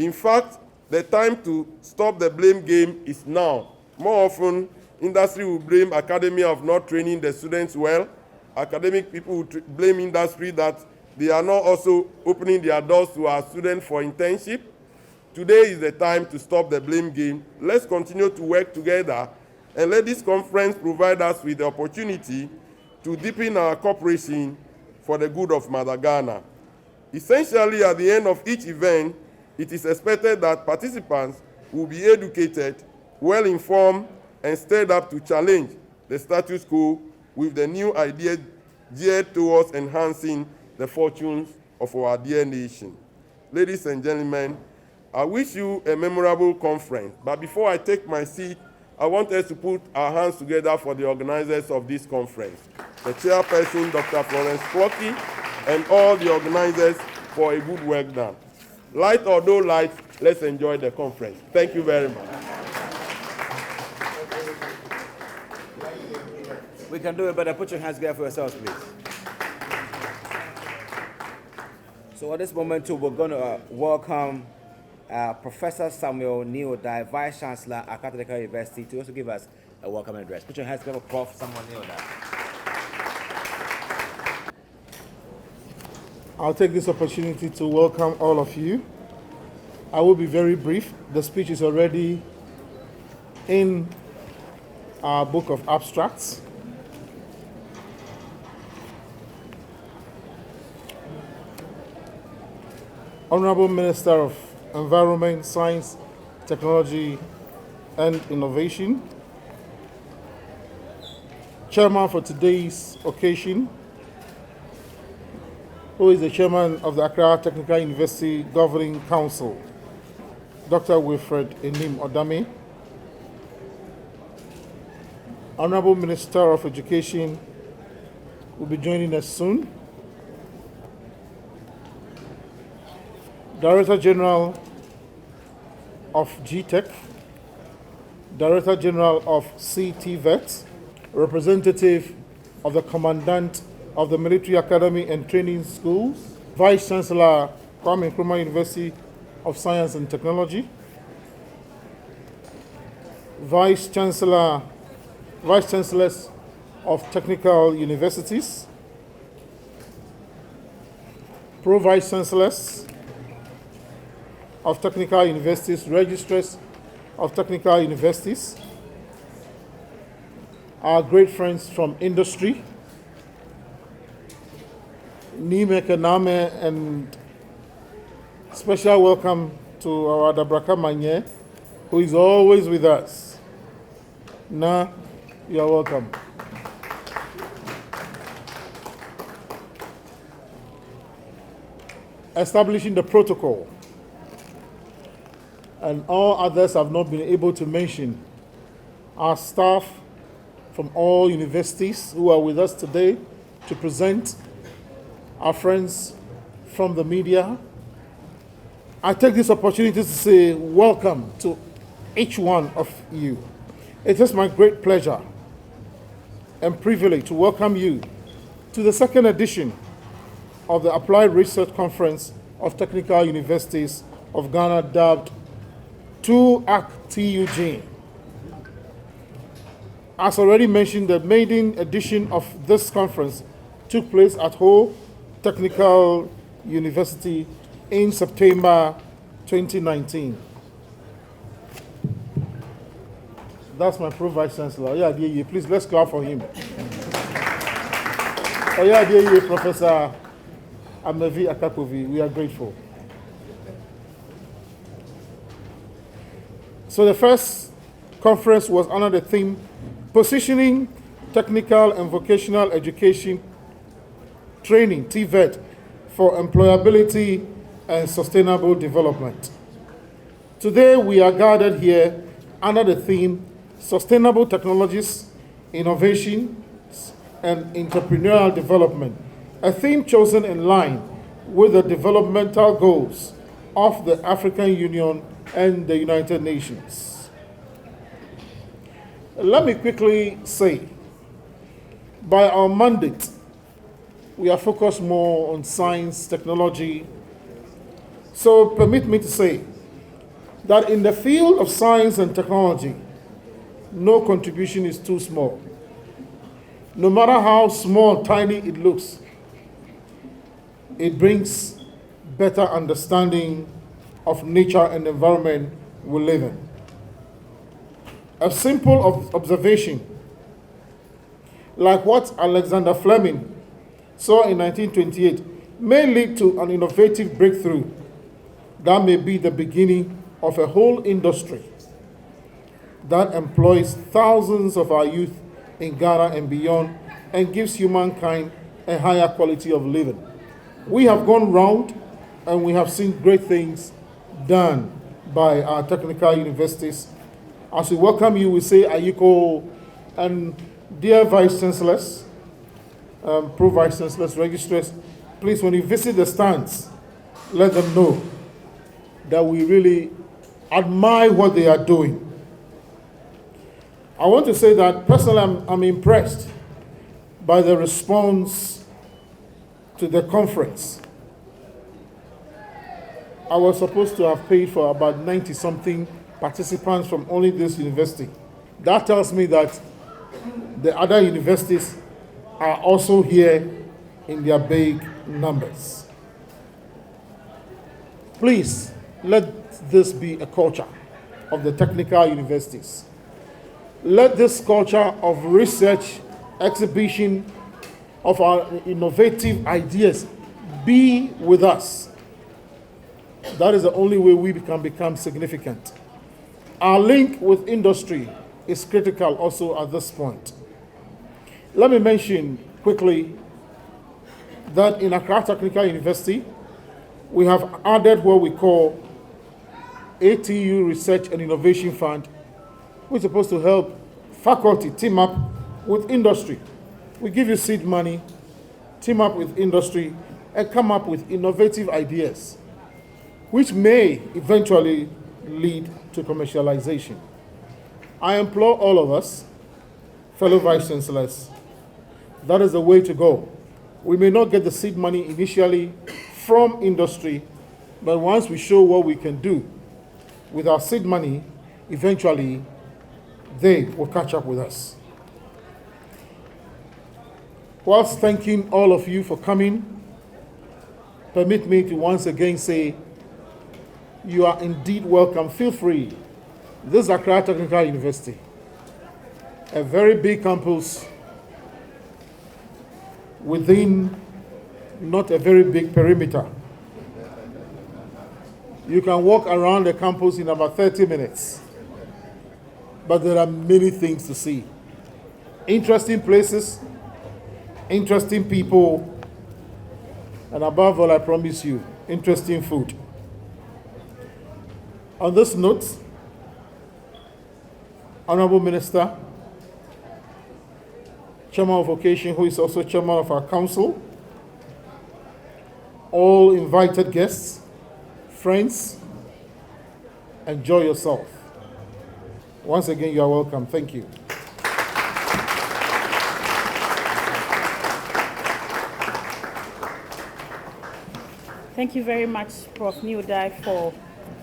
In fact, the time to stop the blame game is now. More often, industry will blame academia of not training the students well. Academic people will blame industry that they are not also opening their doors to our students for internship. Today is the time to stop the blame game. Let's continue to work together and let this conference provide us with the opportunity to deepen our cooperation for the good of Mother Ghana. Essentially, at the end of each event, it is expected that participants will be educated, well-informed, and stirred up to challenge the status quo with the new ideas geared towards enhancing the fortunes of our dear nation. Ladies and gentlemen, I wish you a memorable conference. But before I take my seat, I want us to put our hands together for the organizers of this conference, the chairperson, Dr. Florence Clocky, and all the organizers for a good work done. Light or no light, let's enjoy the conference. Thank you very much. We can do it better. Put your hands together for yourselves, please. So at this moment, too, we're going to welcome Professor Samuel Neodai, Vice Chancellor at Accra University, to also give us a welcome address. Put your hands together for Prof. Samuel Neodai. I'll take this opportunity to welcome all of you. I will be very brief. The speech is already in our book of abstracts. Honorable Minister of Environment, Science, Technology, and Innovation, Chairman for today's occasion, who is the Chairman of the Accra Technical University Governing Council, Dr. Wilfred Enim Odame, Honorable Minister of Education will be joining us soon, Director General of GTech, Director General of CTVET, representative of the Commandant of the Military Academy and Training Schools, Vice Chancellor Kwame Nkrumah University of Science and Technology, Vice Chancellors of Technical Universities, Pro-Vice Chancellors of Technical Universities, Registrars of Technical Universities, our great friends from industry, Nime Kaname, and special welcome to our Dabraka Manye, who is always with us. Na, you're welcome. Establishing the protocol, and all others have not been able to mention, our staff from all universities who are with us today to present, our friends from the media. I take this opportunity to say welcome to each one of you. It is my great pleasure and privilege to welcome you to the second edition of the Applied Research Conference of Technical Universities of Ghana, dubbed 2ACT TUG. As already mentioned, the maiden edition of this conference took place at Ho Technical University in September 2019. That's my Pro-Vice Chancellor. Yeah, dear, please let's clap for him. Oh, yeah, dear, Professor Amevi Akakovi, we are grateful. So the first conference was under the theme, Positioning Technical and Vocational Education Training, TVET, for Employability and Sustainable Development. Today we are gathered here under the theme, Sustainable Technologies, Innovation, and Entrepreneurial Development, a theme chosen in line with the developmental goals of the African Union and the United Nations. Let me quickly say, by our mandate, we are focused more on science, technology. So permit me to say that in the field of science and technology, no contribution is too small. No matter how small, tiny it looks, it brings better understanding of nature and environment we live in. A simple observation, like what Alexander Fleming saw in 1928, may lead to an innovative breakthrough that may be the beginning of a whole industry that employs thousands of our youth in Ghana and beyond and gives humankind a higher quality of living. We have gone round and we have seen great things done by our technical universities. As we welcome you, we say Ayiko, and dear Vice Chancellors, Pro Vice Chancellors, registrars, please, when you visit the stands, let them know that we really admire what they are doing. I want to say that personally I'm impressed by the response to the conference. I was supposed to have paid for about 90-something participants from only this university. That tells me that the other universities are also here in their big numbers. Please, let this be a culture of the technical universities. Let this culture of research, exhibition, of our innovative ideas be with us. That is the only way we can become significant. Our link with industry is critical also at this point. Let me mention quickly that in Accra Technical University, we have added what we call ATU Research and Innovation Fund, which is supposed to help faculty team up with industry. We give you seed money, team up with industry, and come up with innovative ideas, which may eventually lead to commercialization. I implore all of us, fellow Vice Chancellors, that is the way to go. We may not get the seed money initially from industry, but once we show what we can do with our seed money, eventually they will catch up with us. Whilst thanking all of you for coming, permit me to once again say, you are indeed welcome. Feel free. This is Accra Technical University, a very big campus within not a very big perimeter. You can walk around the campus in about 30 minutes, but there are many things to see. Interesting places, interesting people, and above all, I promise you, interesting food. On this note, Honorable Minister, Chairman of Occasion, who is also Chairman of our Council, all invited guests, friends, enjoy yourself. Once again, you are welcome. Thank you. Thank you very much, Prof. Neodai, for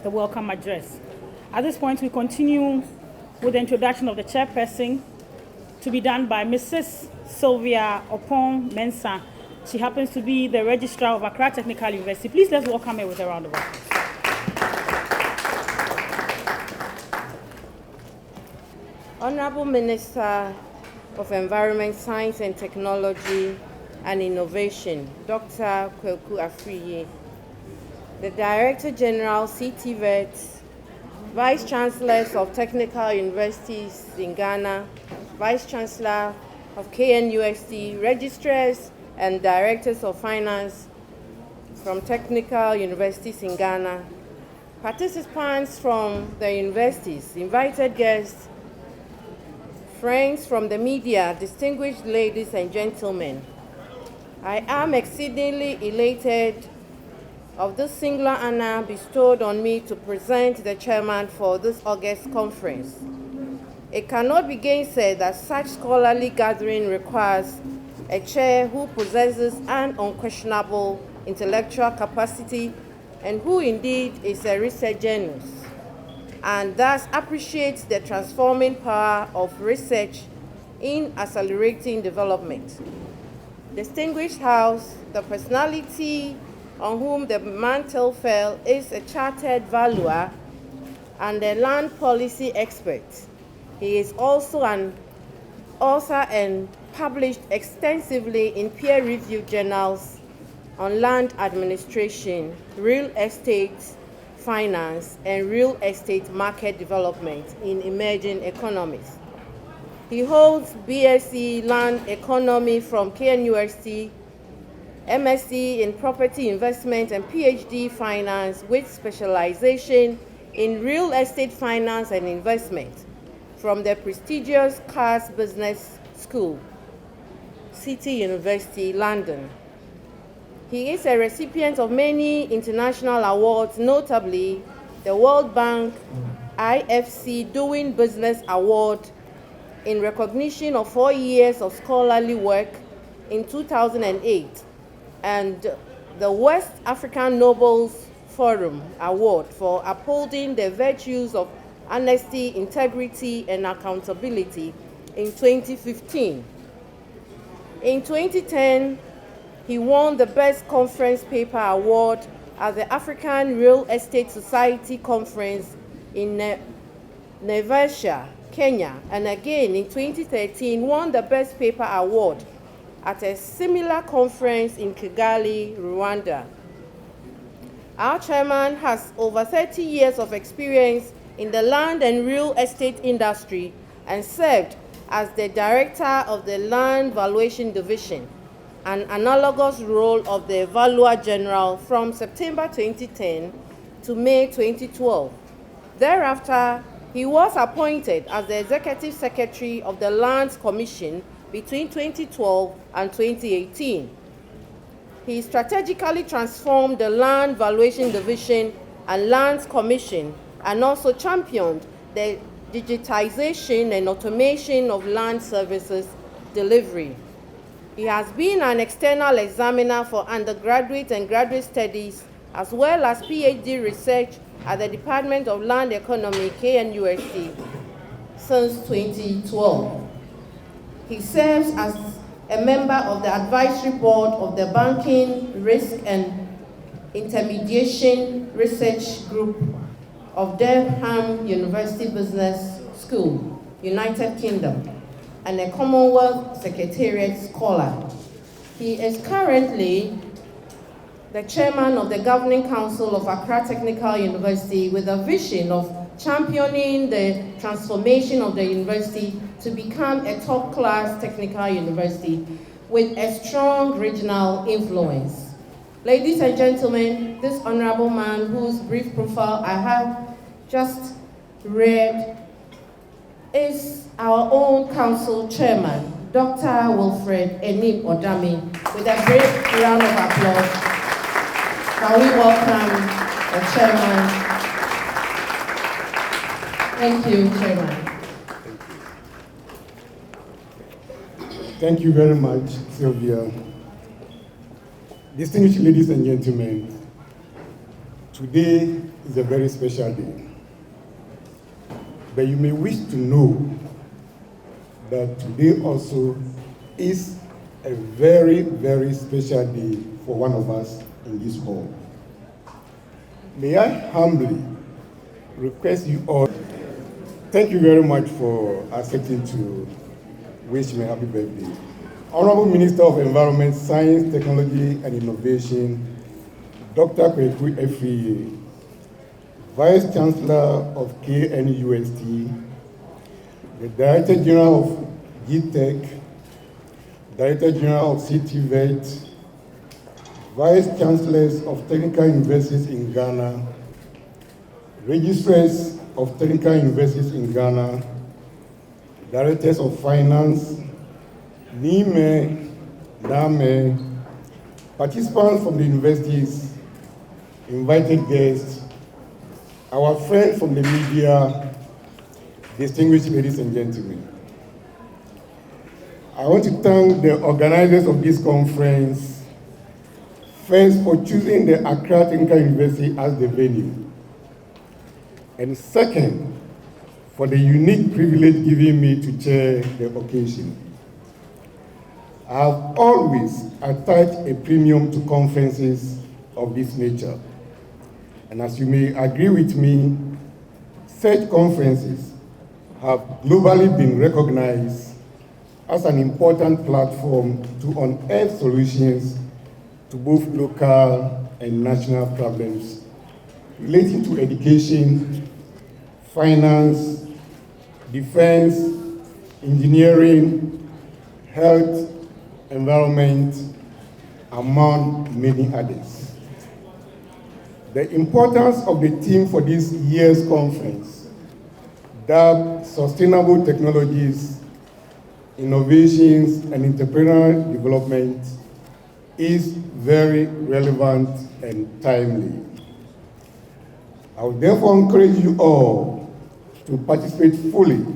the welcome address. At this point, we continue with the introduction of the chairperson, to be done by Mrs. Sylvia Opon Mensah. She happens to be the registrar of Accra Technical University. Please let's welcome her with a round of applause. Honorable Minister of Environment, Science and Technology and Innovation, Dr. Kweku Afriye, the Director General, CTVET, Vice Chancellors of Technical Universities in Ghana, Vice Chancellor of KNUST, registrars and directors of finance from technical universities in Ghana, participants from the universities, invited guests, friends from the media, distinguished ladies and gentlemen. I am exceedingly elated of this singular honor bestowed on me to present the chairman for this August conference. It cannot be gainsaid that such scholarly gathering requires a chair who possesses an unquestionable intellectual capacity and who indeed is a research genius. and thus appreciates the transforming power of research in accelerating development. Distinguished House, the personality on whom the mantle fell is a chartered valuer and a land policy expert. He is also an author and published extensively in peer-reviewed journals on land administration, real estate finance, and real estate market development in emerging economies. He holds BSc Land Economy from KNUST, MSc in Property Investment, and PhD Finance with specialization in Real Estate Finance and Investment from the prestigious Cass Business School, City University, London. He is a recipient of many international awards, notably the World Bank IFC Doing Business Award in recognition of 4 years of scholarly work in 2008, and the West African Nobles Forum Award for upholding the virtues of honesty, integrity, and accountability in 2015. In 2010, he won the Best Conference Paper Award at the African Real Estate Society Conference in Naivasha, Kenya, and again in 2013 won the Best Paper Award at a similar conference in Kigali, Rwanda. Our chairman has over 30 years of experience in the land and real estate industry and served as the director of the Land Valuation Division, an analogous role of the Valuer General from September 2010 to May 2012. Thereafter, he was appointed as the Executive Secretary of the Lands Commission between 2012 and 2018. He strategically transformed the Land Valuation Division and Lands Commission and also championed the digitization and automation of land services delivery. He has been an external examiner for undergraduate and graduate studies, as well as PhD research at the Department of Land Economy, KNUST, since 2012. He serves as a member of the advisory board of the Banking, Risk and Intermediation Research Group of Durham University Business School, United Kingdom, and a Commonwealth Secretariat Scholar. He is currently the chairman of the Governing Council of Accra Technical University with a vision of championing the transformation of the university to become a top-class technical university with a strong regional influence. Ladies and gentlemen, this honorable man whose brief profile I have just read is our own council chairman, Dr. Wilfred Enim Odami. With a great round of applause, can we welcome the chairman? Thank you, chairman. Thank you very much, Sylvia. Distinguished ladies and gentlemen, today is a very special day. But you may wish to know that today also is a very, very special day for one of us in this hall. May I humbly request you all, thank you very much for accepting to wish me happy birthday. Honorable Minister of Environment, Science, Technology and Innovation, Dr. Koforidua Afriyie, Vice Chancellor of KNUST, the Director General of GTech, Director General of CTVET, Vice Chancellors of Technical Universities in Ghana, Registrars of Technical Universities in Ghana, Directors of Finance, NIME, NAME, participants from the universities, invited guests, our friends from the media, distinguished ladies and gentlemen. I want to thank the organizers of this conference, first for choosing the Accra Technical University as the venue, and second, for the unique privilege given me to chair the occasion. I have always attached a premium to conferences of this nature. And as you may agree with me, such conferences have globally been recognized as an important platform to unearth solutions to both local and national problems relating to education, finance, defense, engineering, health, environment, among many others. The importance of the theme for this year's conference, dubbed Sustainable Technologies, Innovations and Entrepreneurial Development, is very relevant and timely. I would therefore encourage you all to participate fully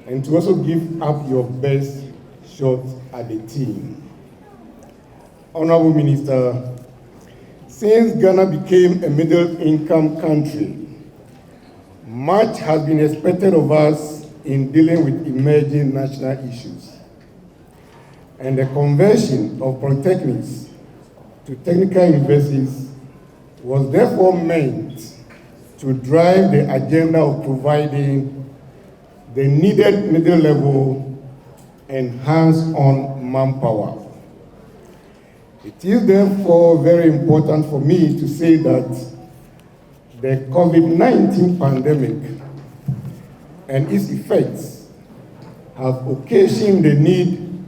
and to also give up your best shot at the theme. Honorable Minister, since Ghana became a middle-income country, much has been expected of us in dealing with emerging national issues. And the conversion of polytechnics to technical universities was therefore meant to drive the agenda of providing the needed middle level and hands-on manpower. It is therefore very important for me to say that the COVID-19 pandemic and its effects have occasioned the need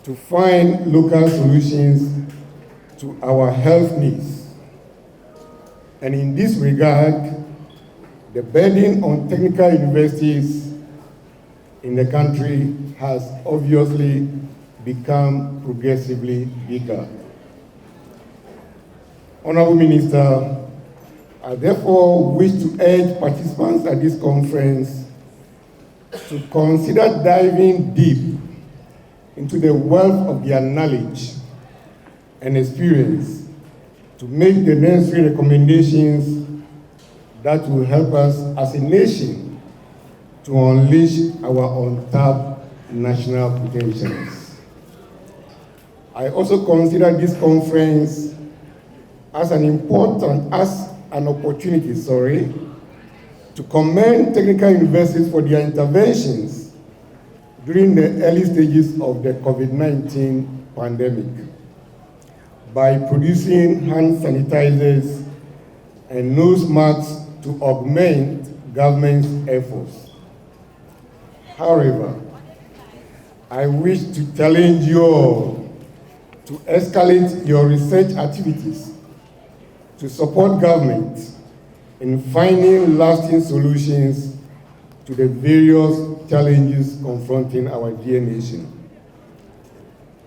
to find local solutions to our health needs. And in this regard, the burden on technical universities in the country has obviously become progressively bigger. Honorable Minister, I therefore wish to urge participants at this conference to consider diving deep into the wealth of their knowledge and experience to make the necessary recommendations that will help us as a nation to unleash our untapped national potentials. I also consider this conference as an opportunity, to commend technical universities for their interventions during the early stages of the COVID-19 pandemic by producing hand sanitizers and nose masks to augment government's efforts. However, I wish to challenge you all to escalate your research activities to support government in finding lasting solutions to the various challenges confronting our dear nation.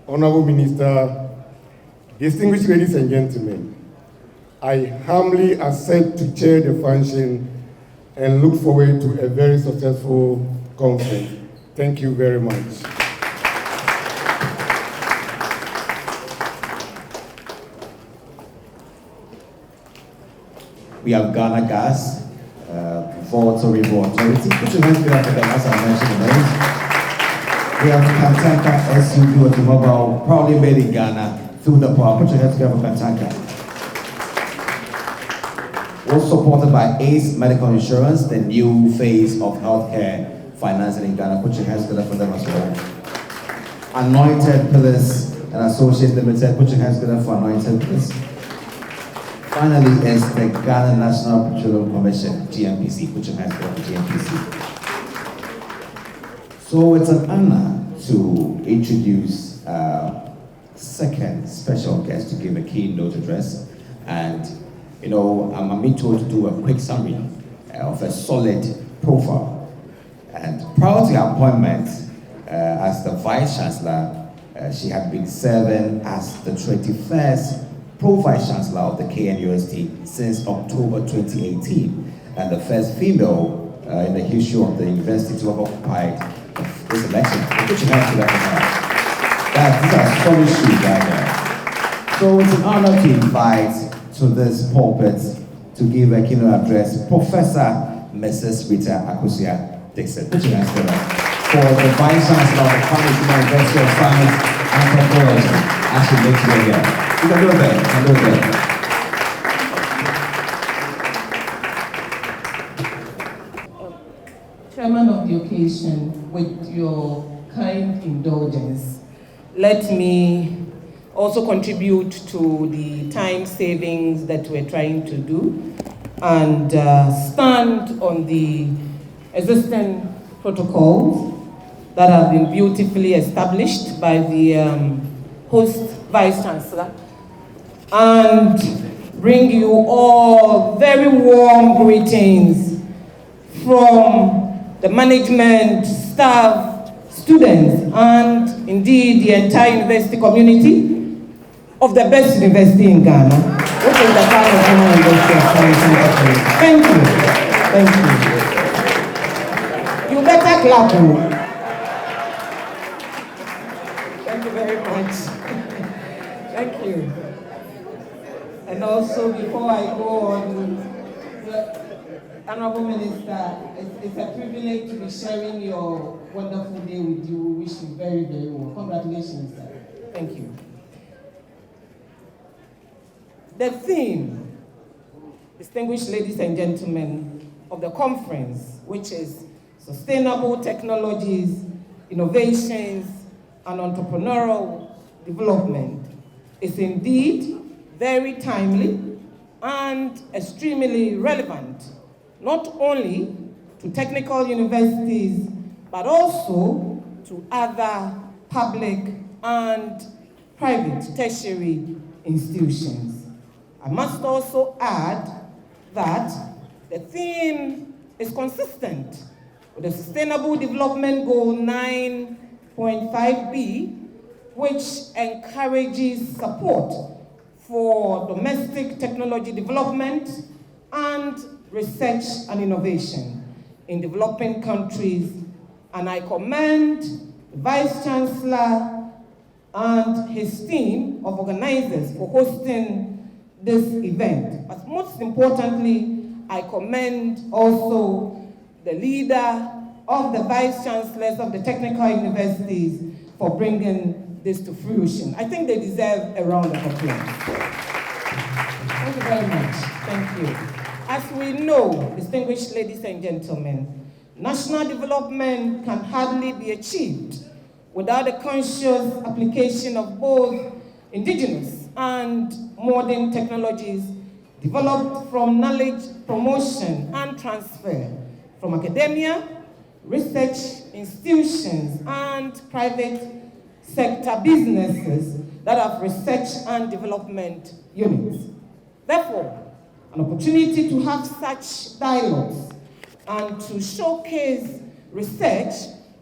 Honorable Minister, distinguished ladies and gentlemen, I humbly accept to chair the function and look forward to a very successful conference. Thank you very much. We have Ghana Gas, Volunteer Authority. Put your hands together for them as I mentioned the names. We have Kantanka SUV Automobile, proudly made in Ghana through the power. Put your hands together for Kantanka. Also supported by ACE Medical Insurance, the new phase of healthcare financing in Ghana. Put your hands together for them as well. Anointed Pillars and Associates Limited. Put your hands together for Anointed Pillars. Finally, is the Ghana National Petroleum Commission, GNPC. Put your hands together for GNPC. So it's an honor to introduce our second special guest to give a keynote address. And, you know, I'm being told to do a quick summary of a solid profile. And prior to her appointment as the Vice Chancellor, she had been serving as the 21st Pro-Vice Chancellor of the KNUST since October 2018, and the first female in the history of the university to have occupied this election. Put your hands together for her. These are solid shoes right there. So it's an honor to invite to this pulpit to give a keynote address Professor Mrs. Rita Akusia Dixon. Put your hands together for the Vice Chancellor of the Koforidua University of Science and Technology. Actually, makes you here. You can do it there. You can do it there. Chairman of the occasion, with your kind indulgence, let me also contribute to the time savings that we're trying to do and stand on the existing protocols that have been beautifully established by the host Vice Chancellor and bring you all very warm greetings from the management, staff, students, and indeed the entire university community of the best university in Ghana, which is the Takoradi University of Science and Technology. Thank you. Thank you. You better clap. Thank you very much. Thank you. And also, before I go on, Honorable Minister, it's a privilege to be sharing your wonderful day with you. We wish you very, very well. Congratulations, sir. Thank you. The theme, distinguished ladies and gentlemen, of the conference, which is Sustainable Technologies, Innovations, and Entrepreneurial Development, is indeed very timely and extremely relevant, not only to technical universities, but also to other public and private tertiary institutions. I must also add that the theme is consistent with the Sustainable Development Goal 9.5b, which encourages support for domestic technology development and research and innovation in developing countries, and I commend the Vice Chancellor and his team of organizers for hosting this event. But most importantly, I commend also the leader of the Vice Chancellors of the technical universities for bringing this to fruition. I think they deserve a round of applause. Thank you very much. Thank you. As we know, distinguished ladies and gentlemen, national development can hardly be achieved without a conscious application of both indigenous and modern technologies developed from knowledge promotion and transfer from academia, research institutions, and private sector businesses that have research and development units. Therefore, an opportunity to have such dialogues and to showcase research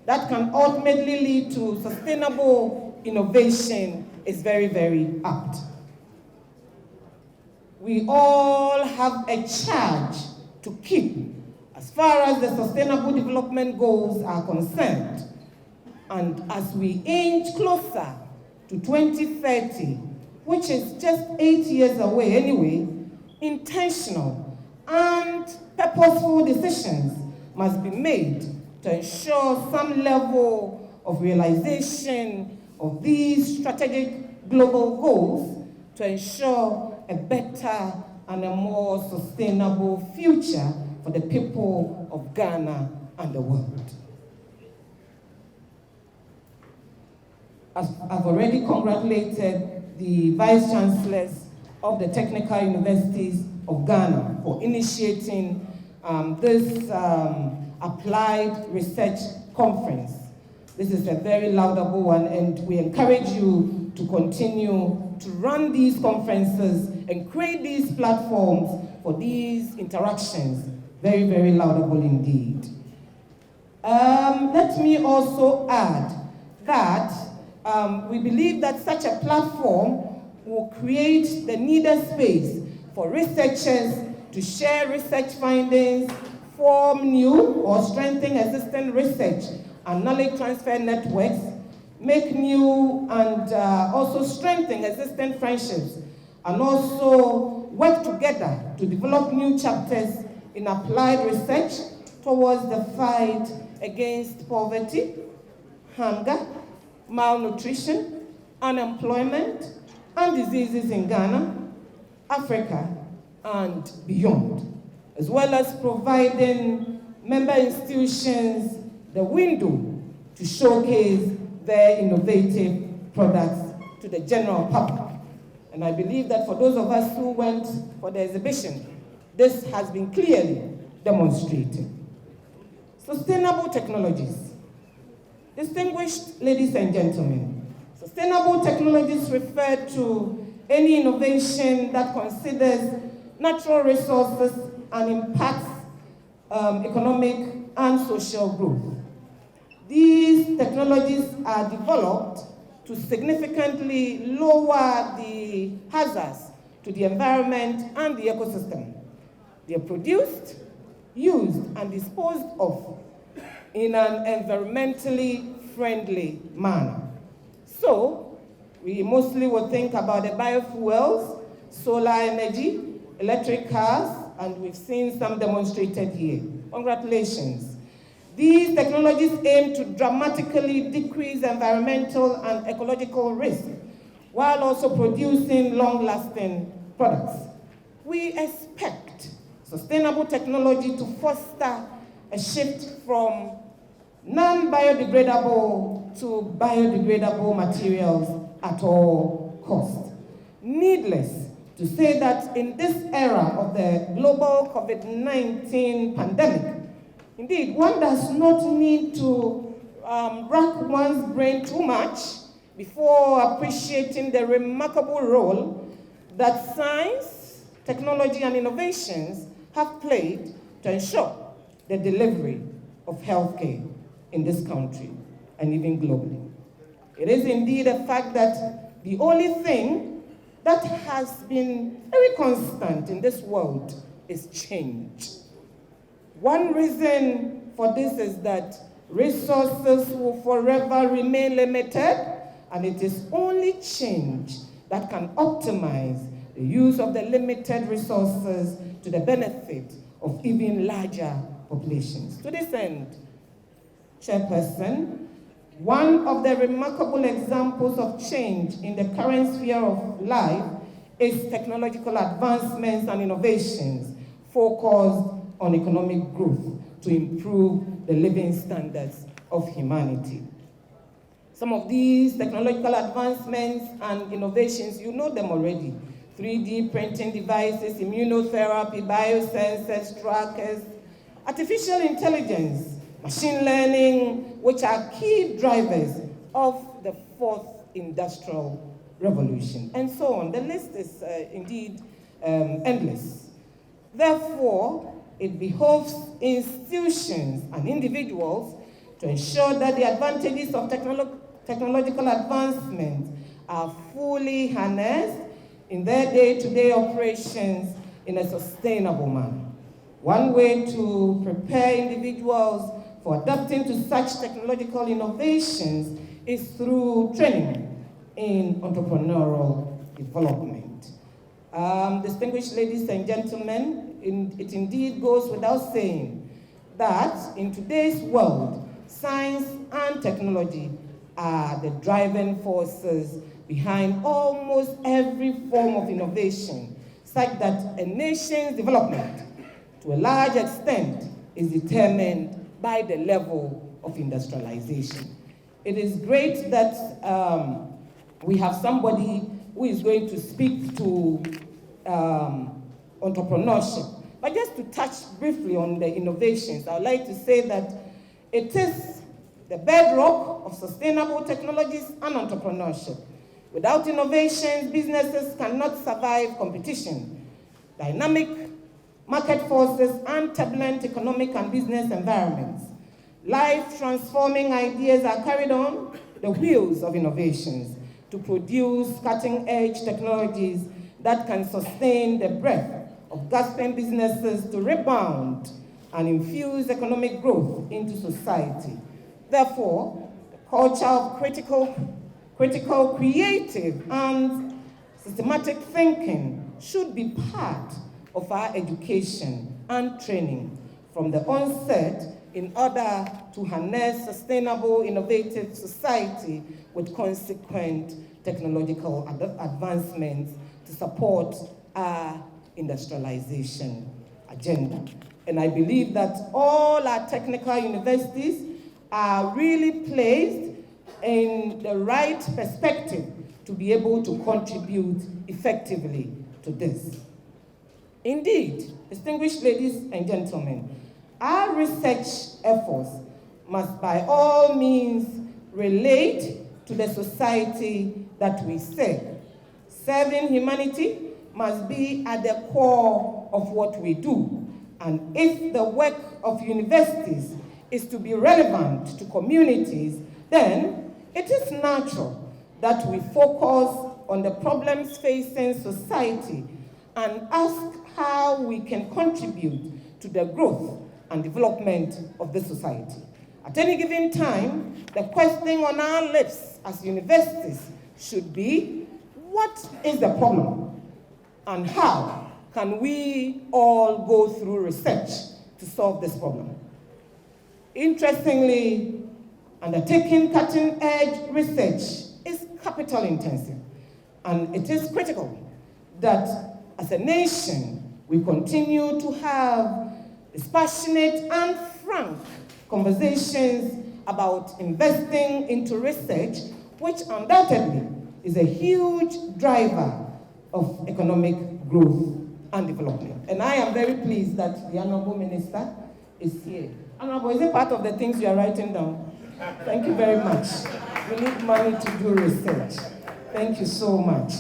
that can ultimately lead to sustainable innovation is very, very apt. We all have a charge to keep as far as the Sustainable Development Goals are concerned. And as we inch closer to 2030, which is just 8 years away anyway, intentional and purposeful decisions must be made to ensure some level of realization of these strategic global goals to ensure a better and a more sustainable future for the people of Ghana and the world. I've already congratulated the Vice Chancellors of the Technical Universities of Ghana for initiating this Applied Research Conference. This is a very laudable one, and we encourage you to continue to run these conferences and create these platforms for these interactions. Very, very laudable indeed. Let me also add that we believe that such a platform will create the needed space for researchers to share research findings, form new or strengthen existing research and knowledge transfer networks, make new and also strengthen existing friendships, and also work together to develop new chapters in applied research towards the fight against poverty, hunger, malnutrition, unemployment, and diseases in Ghana, Africa, and beyond, as well as providing member institutions the window to showcase their innovative products to the general public. And I believe that for those of us who went for the exhibition, this has been clearly demonstrated. Sustainable technologies. Distinguished ladies and gentlemen, sustainable technologies refer to any innovation that considers natural resources and impacts economic and social growth. These technologies are developed to significantly lower the hazards to the environment and the ecosystem. They are produced, used, and disposed of in an environmentally friendly manner. So, we mostly will think about the biofuels, solar energy, electric cars, and we've seen some demonstrated here. Congratulations. These technologies aim to dramatically decrease environmental and ecological risk, while also producing long-lasting products. We expect sustainable technology to foster a shift from non-biodegradable to biodegradable materials at all costs. Needless to say that in this era of the global COVID-19 pandemic, indeed, one does not need to rack one's brain too much before appreciating the remarkable role that science, technology, and innovations have played to ensure the delivery of healthcare in this country and even globally. It is indeed a fact that the only thing that has been very constant in this world is change. One reason for this is that resources will forever remain limited, and it is only change that can optimize the use of the limited resources to the benefit of even larger populations. To this end, Chairperson, one of the remarkable examples of change in the current sphere of life is technological advancements and innovations focused on economic growth to improve the living standards of humanity. Some of these technological advancements and innovations, you know them already. 3D printing devices, immunotherapy, biosensors, trackers, artificial intelligence, machine learning, which are key drivers of the fourth industrial revolution, and so on. The list is indeed endless. Therefore, it behoves institutions and individuals to ensure that the advantages of technological advancement are fully harnessed in their day-to-day operations in a sustainable manner. One way to prepare individuals for adapting to such technological innovations is through training in entrepreneurial development. Distinguished ladies and gentlemen, it indeed goes without saying that in today's world, science and technology are the driving forces behind almost every form of innovation, such that a nation's development, to a large extent, is determined by the level of industrialization. It is great that we have somebody who is going to speak to entrepreneurship. But just to touch briefly on the innovations, I would like to say that it is the bedrock of sustainable technologies and entrepreneurship. Without innovations, businesses cannot survive competition. Dynamic market forces and turbulent economic and business environments. Life-transforming ideas are carried on the wheels of innovations to produce cutting-edge technologies that can sustain the breadth of gasping businesses to rebound and infuse economic growth into society. Therefore, the culture of critical, creative, and systematic thinking should be part of our education and training from the onset in order to harness sustainable, innovative society with consequent technological advancements to support our industrialization agenda. And I believe that all our technical universities are really placed in the right perspective to be able to contribute effectively to this. Indeed, distinguished ladies and gentlemen, our research efforts must by all means relate to the society that we serve. Serving humanity must be at the core of what we do. And if the work of universities is to be relevant to communities, then it is natural that we focus on the problems facing society and ask how we can contribute to the growth and development of the society. At any given time, the question on our lips as universities should be, what is the problem? And how can we all go through research to solve this problem? Interestingly, undertaking cutting-edge research is capital intensive, and it is critical that as a nation, we continue to have dispassionate and frank conversations about investing into research, which undoubtedly is a huge driver of economic growth and development. And I am very pleased that the Honorable Minister is here. Honorable, is it part of the things you are writing down? Thank you very much. We need money to do research. Thank you so much.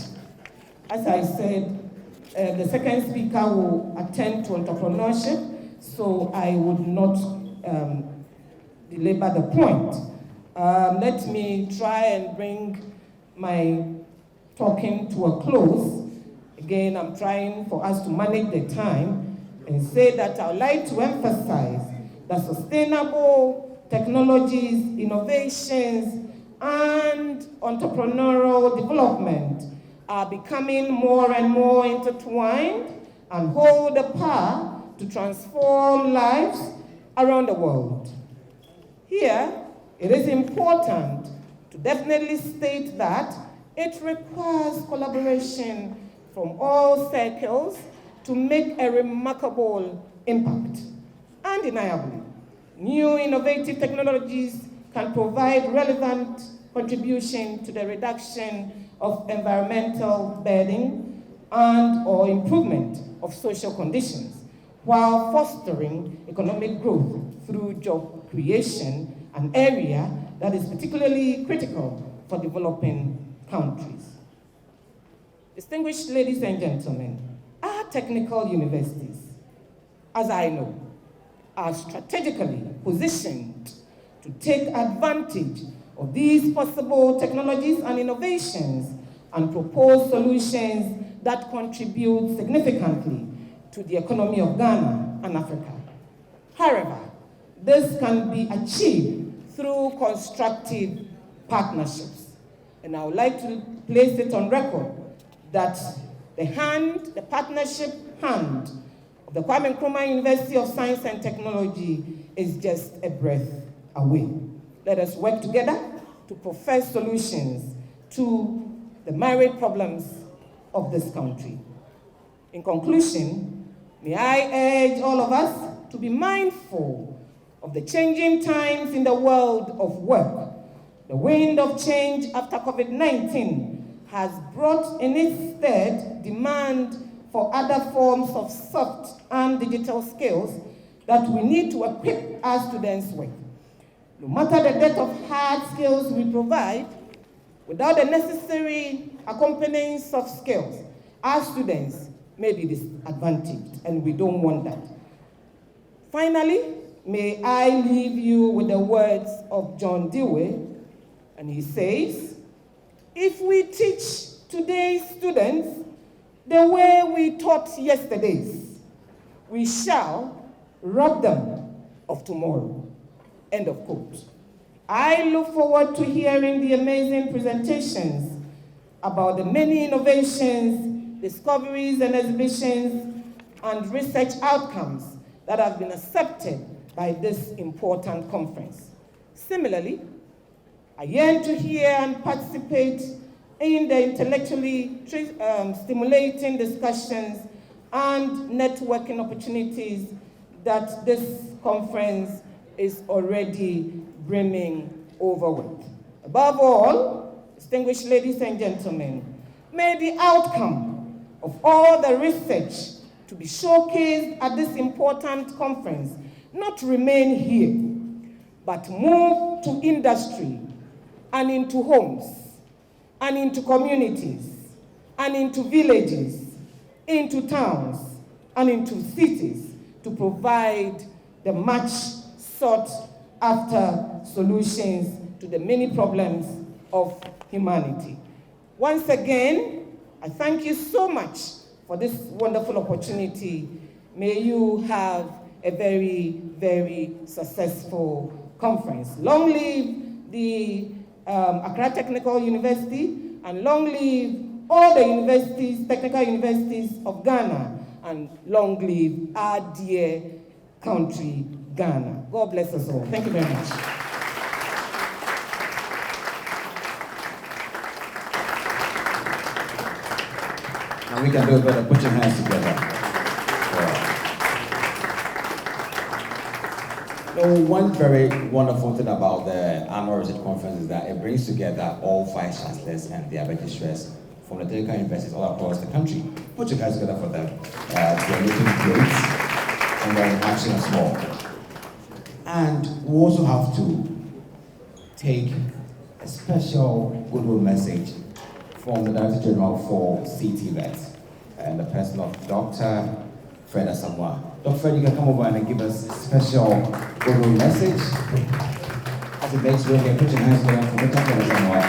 As I said, the second speaker will attend to entrepreneurship, so I would not belabor the point. Let me try and bring my talking to a close. Again, I'm trying for us to manage the time and say that I would like to emphasize that sustainable technologies, innovations, and entrepreneurial development are becoming more and more intertwined and hold the power to transform lives around the world. Here, it is important to definitely state that it requires collaboration from all circles to make a remarkable impact. Undeniably, new innovative technologies can provide relevant contribution to the reduction of environmental burden and/or improvement of social conditions, while fostering economic growth through job creation, an area that is particularly critical for developing countries. Distinguished ladies and gentlemen, our technical universities, as I know, are strategically positioned to take advantage of these possible technologies and innovations and propose solutions that contribute significantly to the economy of Ghana and Africa. However, this can be achieved through constructive partnerships. And I would like to place it on record that the partnership hand of the Kwame Nkrumah University of Science and Technology is just a breath away. Let us work together to profess solutions to the myriad problems of this country. In conclusion, may I urge all of us to be mindful of the changing times in the world of work. The wind of change after COVID-19 has brought in its stead demand for other forms of soft and digital skills that we need to equip our students with. No matter the depth of hard skills we provide, without the necessary accompanying soft skills, our students may be disadvantaged, and we don't want that. Finally, may I leave you with the words of John Dewey, and he says, if we teach today's students the way we taught yesterday's, we shall rob them of tomorrow. End of quote. I look forward to hearing the amazing presentations about the many innovations, discoveries, and exhibitions and research outcomes that have been accepted by this important conference. Similarly, I yearn to hear and participate in the intellectually stimulating discussions and networking opportunities that this conference is already brimming over with. Above all, distinguished ladies and gentlemen, may the outcome of all the research to be showcased at this important conference not remain here, but move to industry and into homes and into communities and into villages, into towns and into cities to provide the much sought after solutions to the many problems of humanity. Once again, I thank you so much for this wonderful opportunity. May you have a very, very successful conference. Long live the Accra Technical University, and long live all the universities, technical universities of Ghana, and long live our dear country, Ghana. God bless us all. Thank you very much. And we can do it better. Put your hands together. One very wonderful thing about the annual research conference is that it brings together all vice chancellors and their registrars from the technical universities all across the country. Put your hands together for them. They're looking great and they're action as well. And we also have to take a special goodwill message from the Director General for CTVET and the person of Dr. Fred Asamoah. Dr. Fred, you can come over and give us a special goodwill message. As it makes way here, put your hands together for Dr. Fred Asamoah.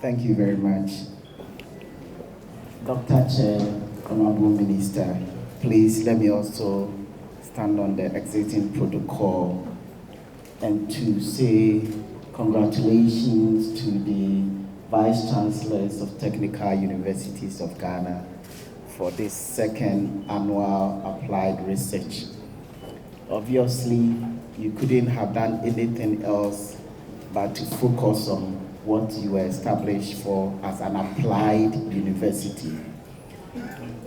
Thank you very much. Dr. Chair, Honorable Minister, please let me also stand on the exiting protocol and to say congratulations to the Vice Chancellors of Technical Universities of Ghana for this second annual applied research. Obviously, you couldn't have done anything else but to focus on what you were established for as an applied university.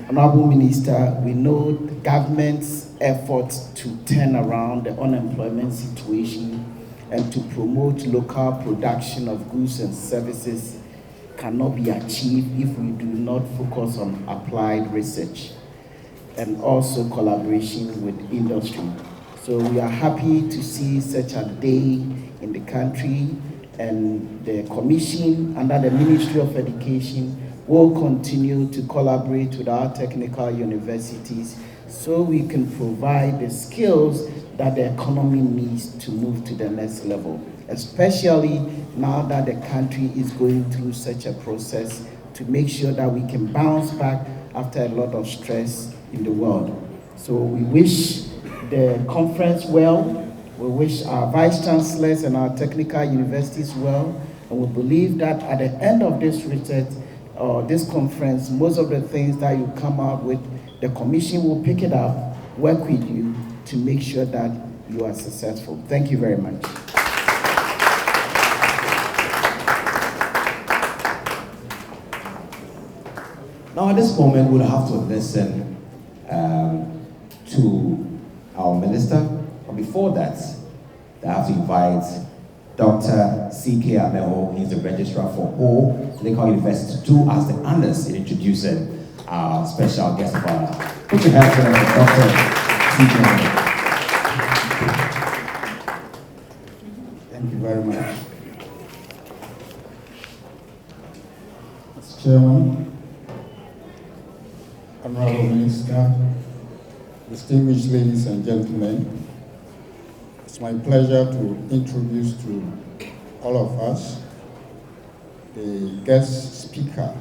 Honorable Minister, we know the government's efforts to turn around the unemployment situation and to promote local production of goods and services cannot be achieved if we do not focus on applied research and also collaboration with industry. So we are happy to see such a day in the country, and the Commission under the Ministry of Education will continue to collaborate with our technical universities so we can provide the skills that the economy needs to move to the next level, especially now that the country is going through such a process to make sure that we can bounce back after a lot of stress in the world. So we wish the conference well. We wish our vice chancellors and our technical universities well, and we believe that at the end of this research or this conference, most of the things that you come out with, the Commission will pick it up, work with you to make sure that you are successful. Thank you very much. Now at this moment, we'll have to listen to our minister. But before that, I have to invite Dr. C.K. Ameho. He's the registrar for all Technical University, to do as the honors in introducing our special guest of honor. Put your hands together for Dr. C.K. Ameho. Thank you very much. Mr. Chairman, Honorable Minister, distinguished ladies and gentlemen, it's my pleasure to introduce to all of us the guest speaker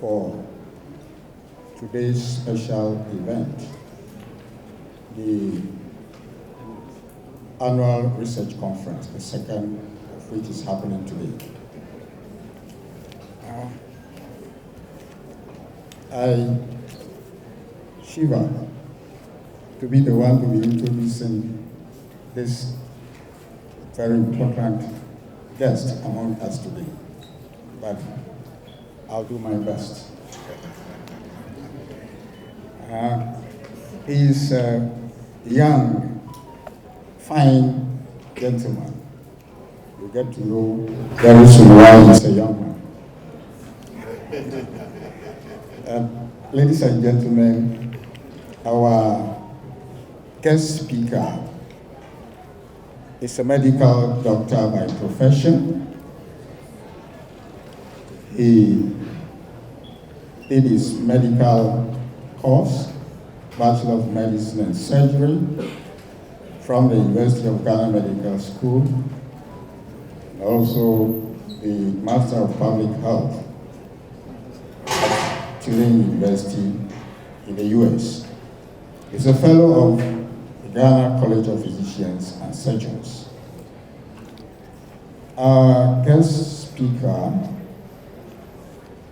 for today's special event, the annual research conference, the second of which is happening today. I shiver to be the one to be introducing this very important guest among us today, but I'll do my best. He's a young, fine gentleman. You get to know very soon why he's a young man. Ladies and gentlemen, our guest speaker is a medical doctor by profession. He did his medical course, Bachelor of Medicine and Surgery, from the University of Ghana Medical School, and also the Master of Public Health at Tulane University in the US. He's a fellow of the Ghana College of Physicians and Surgeons. Our guest speaker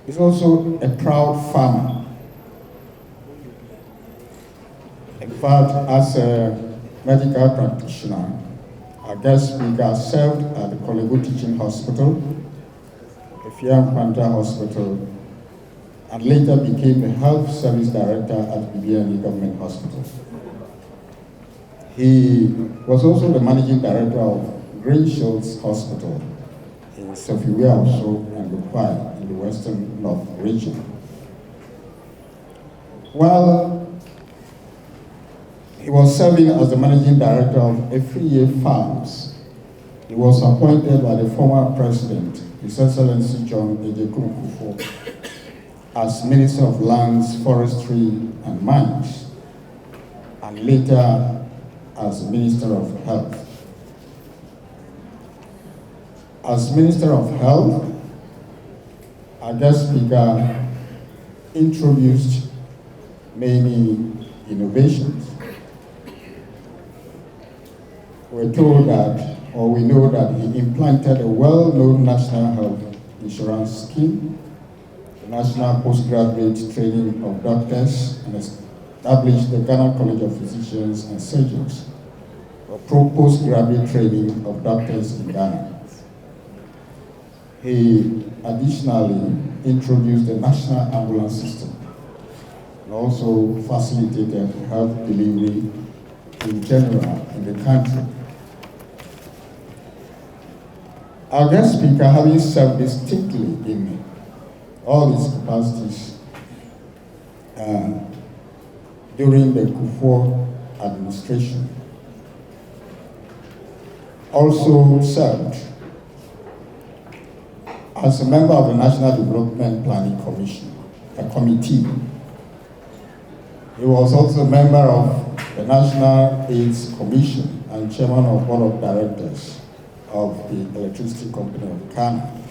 is also a proud farmer. In fact, as a medical practitioner, our guest speaker served at the Kolego Teaching Hospital, the Fiam Panther Hospital, and later became the Health Service Director at Bibiani Government Hospital. He was also the Managing Director of Green Shields Hospital in Sofiwe also and Bukwai in the Western North region. While he was serving as the Managing Director of Afriye Farms, he was appointed by the former President, His Excellency John Ejekun Kufuor, as Minister of Lands, Forestry and Mines, and later as Minister of Health. As Minister of Health, our guest speaker introduced many innovations. We're told that, or we know that he implanted a well-known national health insurance scheme, the National Postgraduate Training of Doctors, and established the Ghana College of Physicians and Surgeons for postgraduate training of doctors in Ghana. He additionally introduced the National Ambulance System and also facilitated health delivery in general in the country. Our guest speaker, having served distinctly in all his capacities during the Kufuor administration, also served as a member of the National Development Planning Commission, a committee. He was also a member of the National AIDS Commission and chairman of Board of Directors of the Electricity Company of Ghana.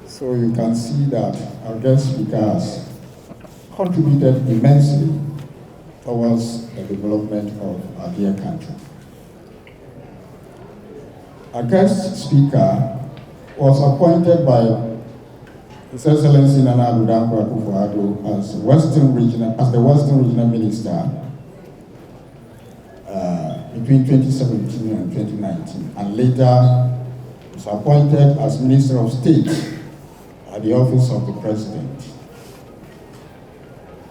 So you can see that our guest speaker has contributed immensely towards the development of our dear country. Our guest speaker was appointed by His Excellency Nana Addo Dankwa Akufo-Addo as the Western Regional Minister between 2017 and 2019, and later was appointed as Minister of State at the Office of the President.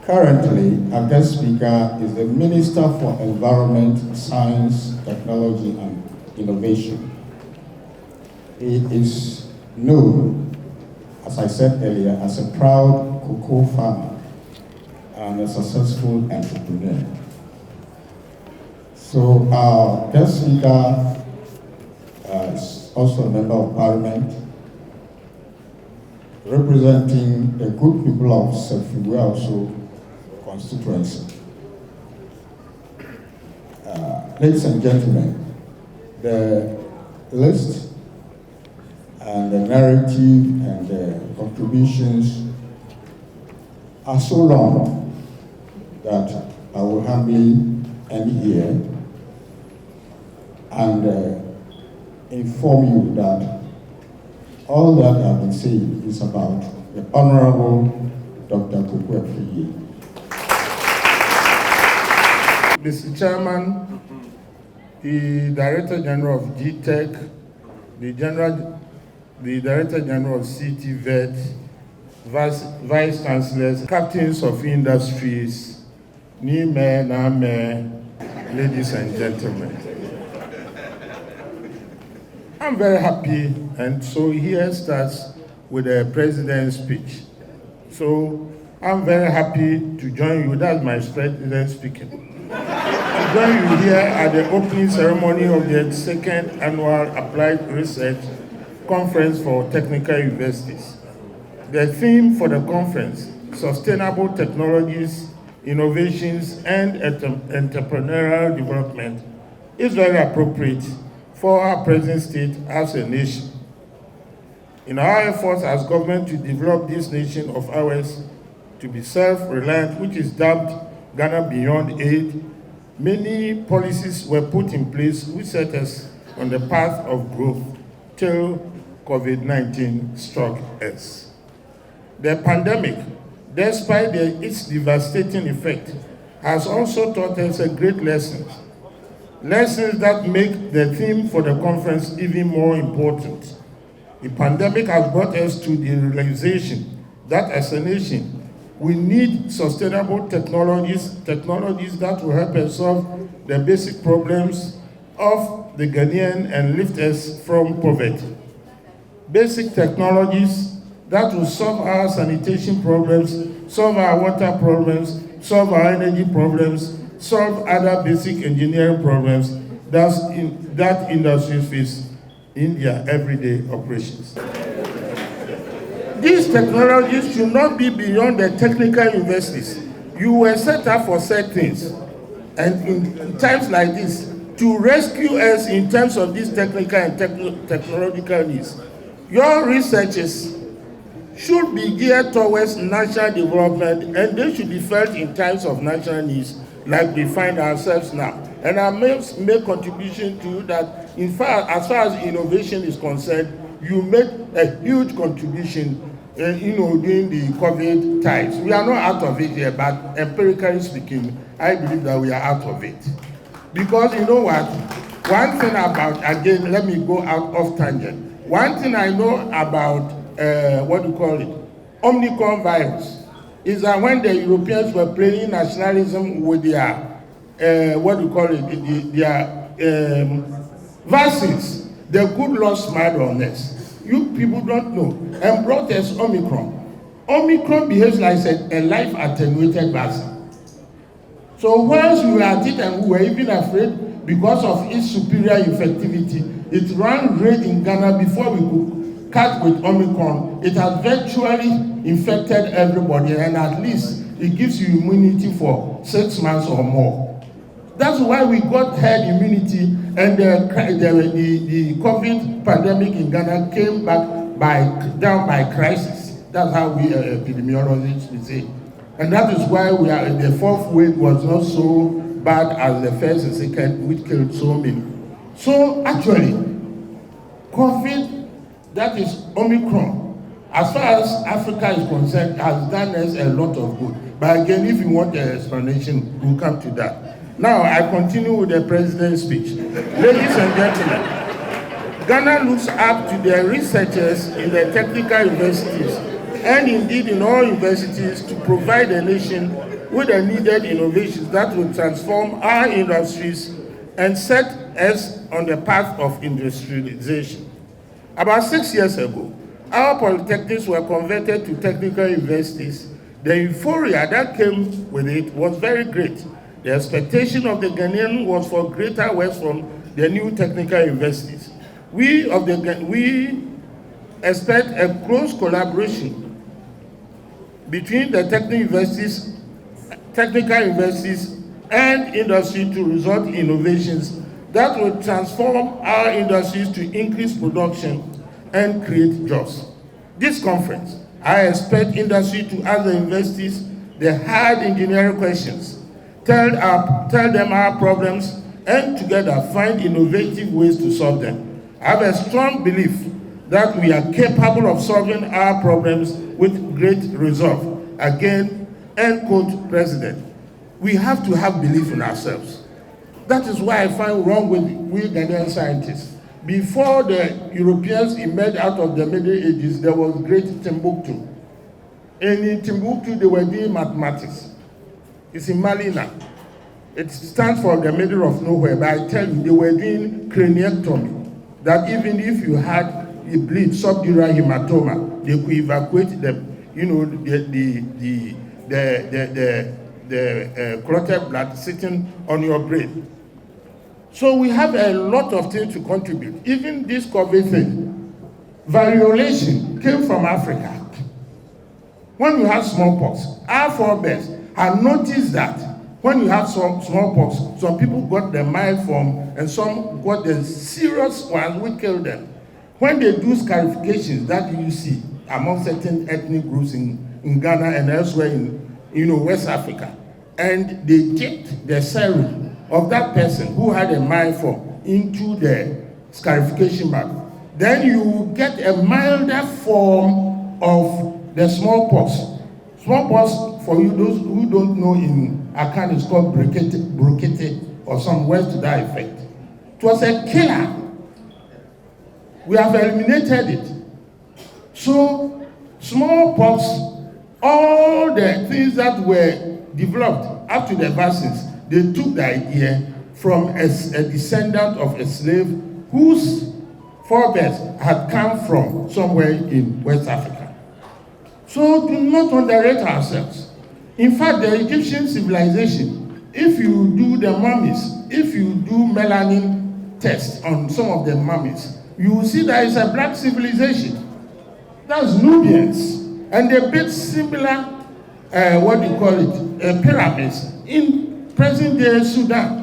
Currently, our guest speaker is the Minister for Environment, Science, Technology, and Innovation. He is known, as I said earlier, as a proud cocoa farmer and a successful entrepreneur. So our guest speaker is also a member of Parliament, representing the good people of Sofiwe also constituency. Ladies and gentlemen, the list and the narrative and the contributions are so long that I will humbly end here and inform you that all that I've been saying is about the Honorable Dr. Koforidua. Mr. Chairman, the Director General of GTEC, the Director General of CTVET, Vice Chancellors, Captains of Industries, new men and men, ladies and gentlemen. I'm very happy, and so here starts with the President's speech. So I'm very happy to join you. That's my President speaking. To join you here at the opening ceremony of the second annual Applied Research Conference for Technical Universities. The theme for the conference, Sustainable Technologies, Innovations, and Entrepreneurial Development, is very appropriate for our present state as a nation. In our efforts as government to develop this nation of ours to be self-reliant, which is dubbed Ghana Beyond Aid, many policies were put in place which set us on the path of growth till COVID-19 struck us. The pandemic, despite its devastating effect, has also taught us a great lesson. Lessons that make the theme for the conference even more important. The pandemic has brought us to the realization that as a nation, we need sustainable technologies that will help us solve the basic problems of the Ghanaian and lift us from poverty. Basic technologies that will solve our sanitation problems, solve our water problems, solve our energy problems, solve other basic engineering problems that industries face in their everyday operations. These technologies should not be beyond the technical universities. You were set up for certain things, and in times like this, to rescue us in terms of these technical and technological needs. Your researches should be geared towards national development, and they should be felt in times of national needs, like we find ourselves now. And I must make contribution to that. In fact, as far as innovation is concerned, you made a huge contribution during the COVID times. We are not out of it here, but empirically speaking, I believe that we are out of it. Because you know what? One thing about, again, let me go out of tangent. One thing I know about, Omicron virus, is that when the Europeans were playing nationalism with their, vaccines, the good Lord smiled on us. You people don't know, and brought us Omicron. Omicron behaves like a life-attenuated vaccine. So once we were at it and we were even afraid because of its superior effectivity, it ran red in Ghana before we could catch with Omicron. It has virtually infected everybody, and at least it gives you immunity for 6 months or more. That's why we got herd immunity, and the COVID pandemic in Ghana came back down by crisis. That's how we epidemiologists would say. And that is why the fourth wave was not so bad as the first and second, which killed so many. So actually, COVID, that is Omicron, as far as Africa is concerned, has done us a lot of good. But again, if you want an explanation, we'll come to that. Now, I continue with the President's speech. Ladies and gentlemen, Ghana looks up to the researchers in the technical universities and indeed in all universities to provide the nation with the needed innovations that will transform our industries and set us on the path of industrialization. About 6 years ago, our polytechnics were converted to technical universities. The euphoria that came with it was very great. The expectation of the Ghanaian was for greater works from the new technical universities. We expect a close collaboration between the technical universities and industry to result in innovations that will transform our industries to increase production and create jobs. This conference, I expect industry to ask the universities the hard engineering questions, tell them our problems, and together find innovative ways to solve them. I have a strong belief that we are capable of solving our problems with great resolve. Again, end quote, President. We have to have belief in ourselves. That is why I find wrong with we Ghanaian scientists. Before the Europeans emerged out of the Middle Ages, there was great Timbuktu. And in Timbuktu, they were doing mathematics. It's in Mali now. It stands for the middle of nowhere, but I tell you, they were doing craniectomy. That even if you had a bleed, subdural hematoma, they could evacuate the clotted blood sitting on your brain. So we have a lot of things to contribute. Even this COVID thing, variolation came from Africa. When you have smallpox, our forebears had noticed that when you have some smallpox, some people got the mild form and some got the serious ones which killed them. When they do scarifications that you see among certain ethnic groups in Ghana and elsewhere in West Africa, and they dipped the serum of that person who had a mild form into the scarification bag, then you get a milder form of the smallpox. Smallpox, for you those who don't know, in Accra is called brocade or some words to that effect. It was a killer. We have eliminated it. So smallpox, all the things that were developed up to the vaccines, they took the idea from a descendant of a slave whose forebears had come from somewhere in West Africa. So do not underrate ourselves. In fact, the Egyptian civilization, if you do the mummies, if you do melanin tests on some of the mummies, you will see that it's a black civilization. That's Nubians. And they built similar, pyramids in present-day Sudan.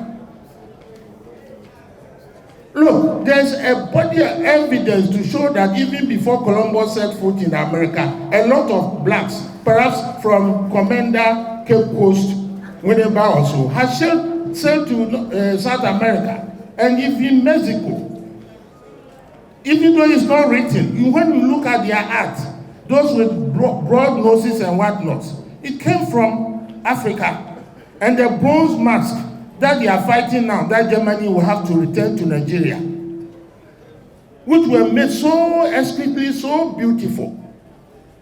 Look, there's a body of evidence to show that even before Columbus set foot in America, a lot of blacks, perhaps from Commander, Cape Coast, Winneba also, had sailed to South America and even Mexico. Even though it's not written, when you look at their art, those with broad noses and whatnot, it came from Africa. And the bronze mask that they are fighting now, that Germany will have to return to Nigeria, which were made so exquisitely, so beautiful.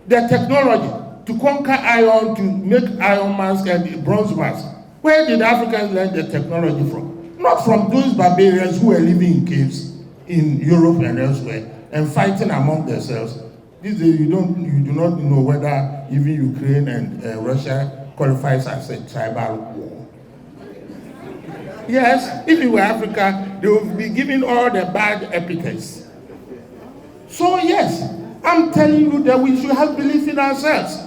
The technology to conquer iron, to make iron mask and bronze mask. Where did Africans learn the technology from? Not from those barbarians who were living in caves in Europe and elsewhere and fighting among themselves. These days you do not know whether even Ukraine and Russia qualifies as a tribal war. Yes, if it were Africa, they would be given all the bad epithets. So yes, I'm telling you that we should have belief in ourselves.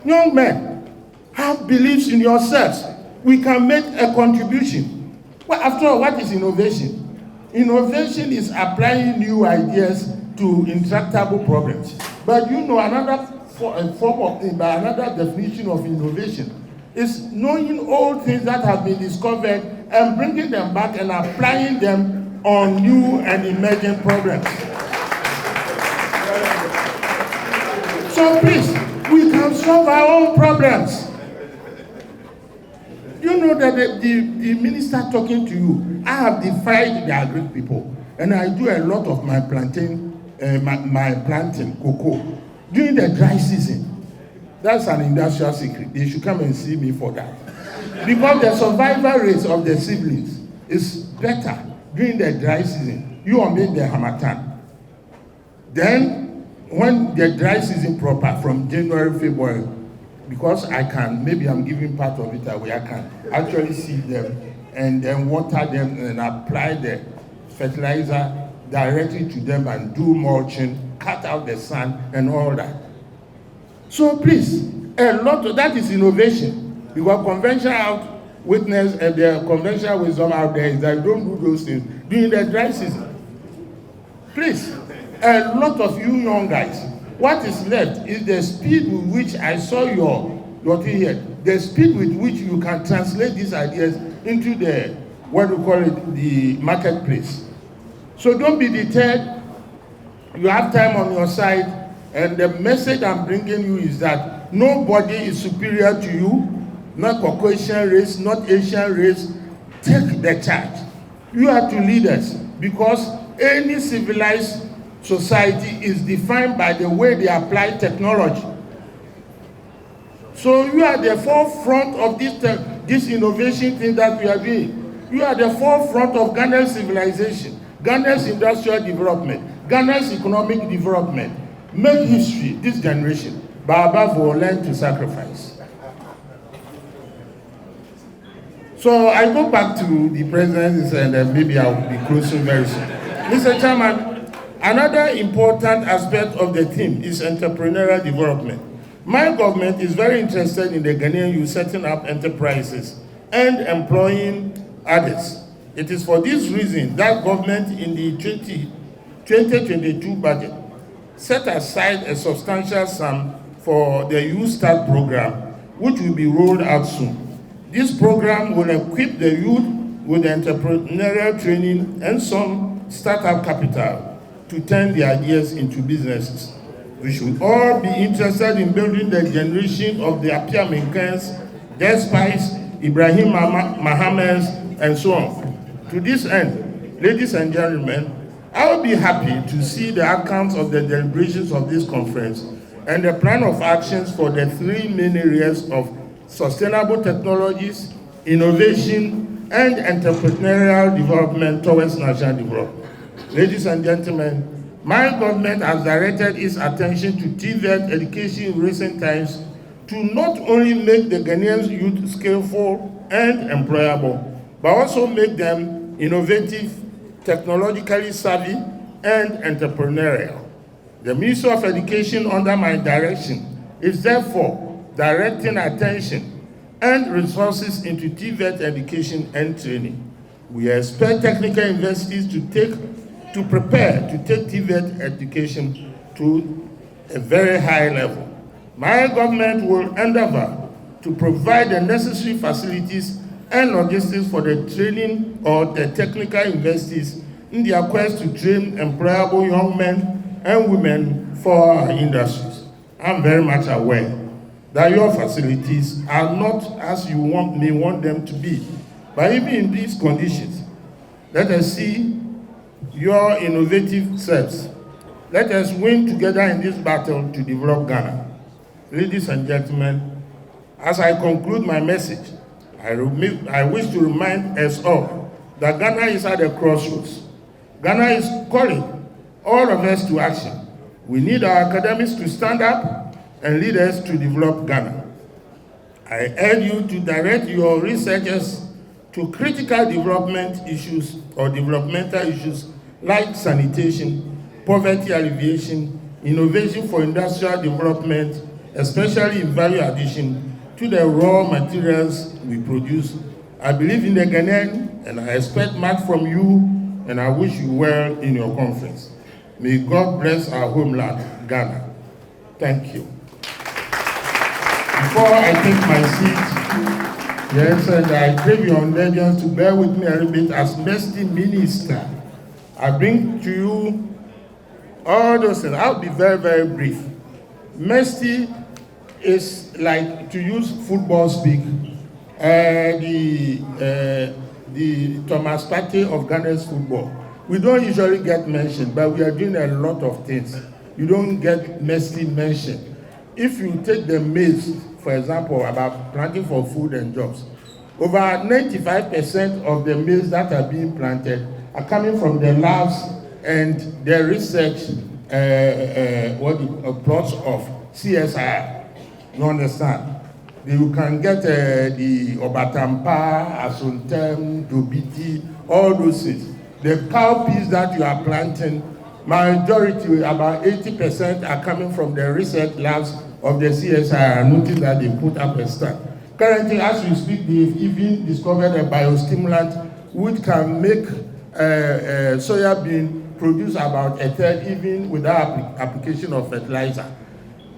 Young men, have beliefs in yourselves. We can make a contribution. Well, after all, what is innovation? Innovation is applying new ideas to intractable problems. But another another definition of innovation is knowing old things that have been discovered and bringing them back and applying them on new and emerging problems. So please, we can solve our own problems. You know that the minister talking to you, I have defied the agri people, and I do a lot of my planting, cocoa, during the dry season. That's an industrial secret. They should come and see me for that. Because the survival rate of the seedlings is better during the dry season. You omit the harmattan. Then, when the dry season proper, from January, February, because I can, maybe I'm giving part of it away, I can actually seed them and then water them and apply the fertilizer directly to them and do mulching, cut out the sun and all that. So please, a lot of that is innovation. Because conventional witness and the conventional wisdom out there is that don't do those things during the dry season. Please, a lot of you young guys, what is left is the speed with which I saw your thing here, the speed with which you can translate these ideas into the, the marketplace. So don't be deterred. you have time on your side, and the message I'm bringing you is that nobody is superior to you, not Caucasian race, not Asian race. Take the charge. You are to lead us, because any civilized society is defined by the way they apply technology. So you are the forefront of this innovation thing that we are doing. You are the forefront of Ghana's civilization, Ghana's industrial development, Ghana's economic development. Make history, this generation, but above all, learn to sacrifice. So I go back to the presidency, and maybe I will be closing very soon. Mr. Chairman, another important aspect of the theme is entrepreneurial development. My government is very interested in the Ghanaian youth setting up enterprises and employing others. It is for this reason that government in the 2022 budget set aside a substantial sum for the Youth Start program, which will be rolled out soon. This program will equip the youth with entrepreneurial training and some startup capital to turn their ideas into businesses. We should all be interested in building the generation of the Apia Minkans, Despice, Ibrahim Mohammeds, and so on. To this end, ladies and gentlemen, I will be happy to see the accounts of the deliberations of this conference and the plan of actions for the three main areas of sustainable technologies, innovation, and entrepreneurial development towards national development. Ladies and gentlemen, my government has directed its attention to TVET education in recent times to not only make the Ghanaian youth skillful and employable, but also make them innovative, technologically savvy, and entrepreneurial. The Ministry of Education, under my direction, is therefore directing attention and resources into TVET education and training. We expect technical universities to prepare to take TVET education to a very high level. My government will endeavor to provide the necessary facilities and logistics for the training of the technical universities in their quest to train employable young men and women for our industries. I'm very much aware that your facilities are not as you may want them to be. But even in these conditions, let us see your innovative steps. Let us win together in this battle to develop Ghana. Ladies and gentlemen, as I conclude my message, I wish to remind us all that Ghana is at a crossroads. Ghana is calling all of us to action. We need our academics to stand up and lead us to develop Ghana. I urge you to direct your researchers to critical development issues or developmental issues like sanitation, poverty alleviation, innovation for industrial development, especially in value addition to the raw materials we produce. I believe in the Ghanaian, and I expect much from you, and I wish you well in your conference. May God bless our homeland, Ghana. Thank you. Before I take my seat, yes, and I crave your indulgence to bear with me a little bit as Mesty Minister. I bring to you all those things. I'll be very, very brief. Mesty is like, to use football speak, the Thomas Partey of Ghana's football. We don't usually get mentioned, but we are doing a lot of things. You don't get Mesty mentioned. If you take the maize, for example, about planting for food and jobs, over 95% of the maize that are being planted are coming from the labs and the research plots of CSIR. You understand? You can get the Obatampa, Asuntem, Dobiti, all those things. The cowpeas that you are planting, majority, about 80% are coming from the research labs of the CSIR. Notice that they put up a stand. Currently, as we speak, they've even discovered a biostimulant which can make soya bean produce about a third even without application of fertilizer.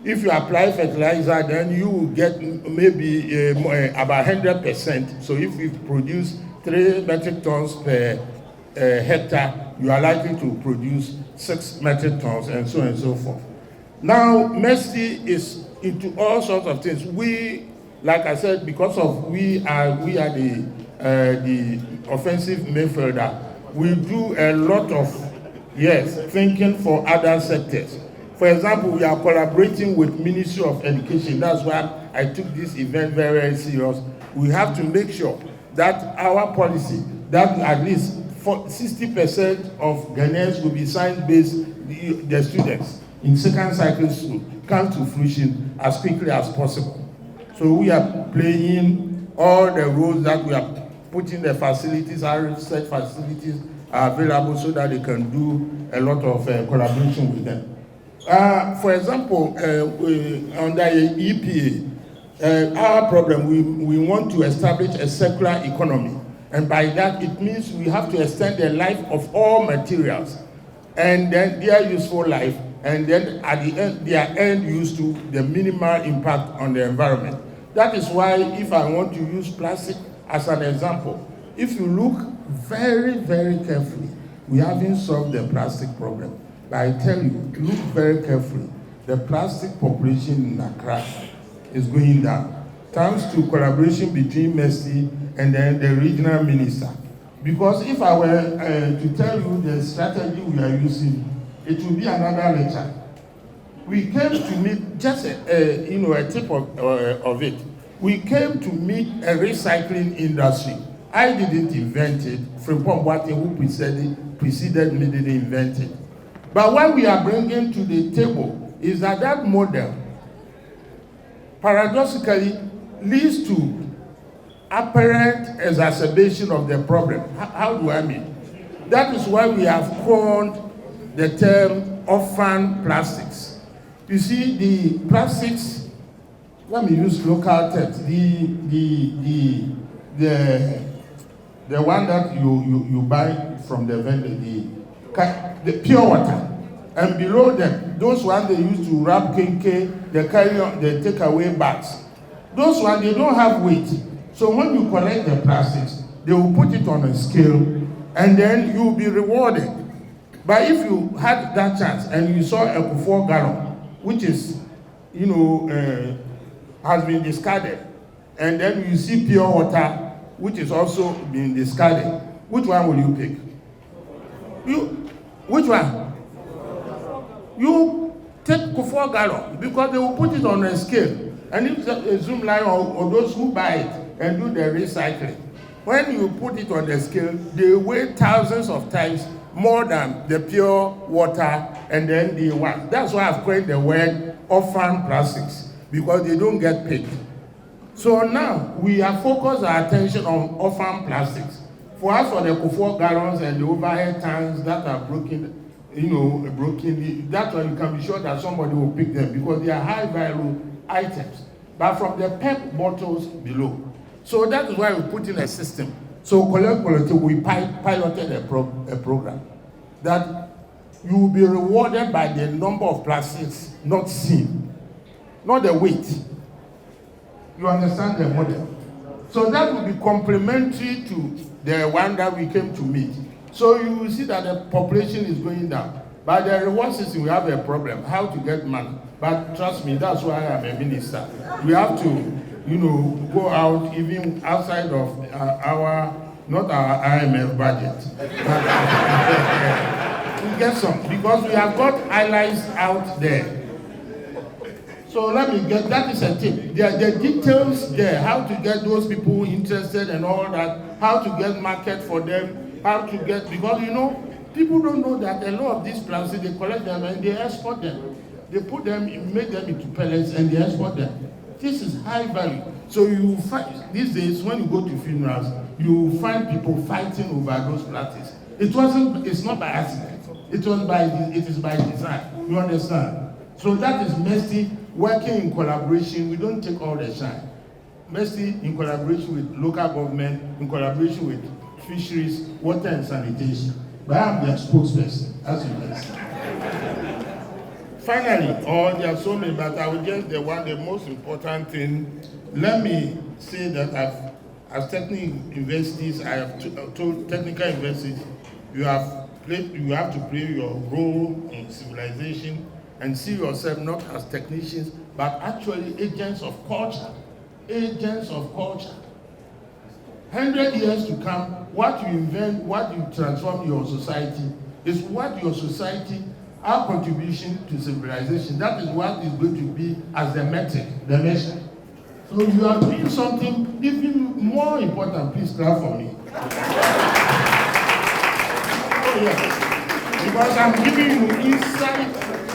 If you apply fertilizer, then you will get maybe about 100%. So if we produce 3 metric tons per hectare, you are likely to produce 6 metric tons, and so on and so forth. Now, Mercy is into all sorts of things. We, like I said, because of we are the offensive midfielder, we do a lot of thinking for other sectors. For example, we are collaborating with Ministry of Education. That's why I took this event very, very serious. We have to make sure that our policy, that at least 60% of Ghanaians will be science-based, the students in second cycle school, come to fruition as quickly as possible. So we are playing all the roles that we are putting the facilities, our research facilities are available so that they can do a lot of collaboration with them. For example, under EPA, our problem, we want to establish a circular economy. And by that, it means we have to extend the life of all materials and then their useful life, and then at the end, their end use to the minimal impact on the environment. That is why if I want to use plastic as an example, if you look very, very carefully, we haven't solved the plastic problem. But I tell you, look very carefully, the plastic population in Accra is going down, thanks to collaboration between Mercy and then the regional minister. Because if I were to tell you the strategy we are using, it will be another lecture. We came to meet just a tip of it. We came to meet a recycling industry. I didn't invent it. Frimpong Boate, who preceded me, didn't invent it. But what we are bringing to the table is that model paradoxically leads to apparent exacerbation of the problem. How do I mean? That is why we have coined the term orphan plastics. You see, the plastics, let me use local terms, the one that you buy from the vendor, the pure water, and below them, those ones they use to wrap kenke, they carry on, they take away bags. Those ones, they don't have weight. So when you collect the plastics, they will put it on a scale, and then you will be rewarded. But if you had that chance and you saw a Koforidua gallon, which is, has been discarded, and then you see pure water, which is also being discarded, which one will you pick? Which one? You take Koforidua gallon because they will put it on a scale. And if a Zoom line or those who buy it and do the recycling, when you put it on the scale, they weigh thousands of times more than the pure water and then the one. That's why I've coined the word orphan plastics, because they don't get paid. So now we have focused our attention on orphan plastics. For us, for the Koforidua gallons and the overhead tanks that are broken, that one you can be sure that somebody will pick them because they are high value items. But from the PEP bottles below. So that is why we put in a system. So we piloted a program that you will be rewarded by the number of plastics not seen, not the weight. You understand the model? So that will be complementary to the one that we came to meet. So you will see that the population is going down. By the reward system, we have a problem, how to get money. But trust me, that's why I'm a minister. We have to, go out even outside of not our IMF budget. We get some, because we have got allies out there. So that is a tip. There are the details there, how to get those people interested and all that, how to get market for them, how to get, because people don't know that a lot of these plants, they collect them and they export them. They put them, make them into pellets and they export them. This is high value. So you find, these days when you go to funerals, you find people fighting over those plastics. It's not by accident. It is by design. You understand? So that is Mercy working in collaboration. We don't take all the shine. Mercy in collaboration with local government, in collaboration with fisheries, water and sanitation. But I'm the spokesperson, as you can see. Finally, there are so many, but I will just the most important thing. Let me say that as technical universities, I have told technical universities, You have to play your role in civilization and see yourself not as technicians, but actually agents of culture. Agents of culture. 100 years to come, what you invent, what you transform your society, is what your society, our contribution to civilization, that is what is going to be as the metric, the measure. So you are doing something even more important. Please clap for me. Oh, yes. Because I'm giving you insight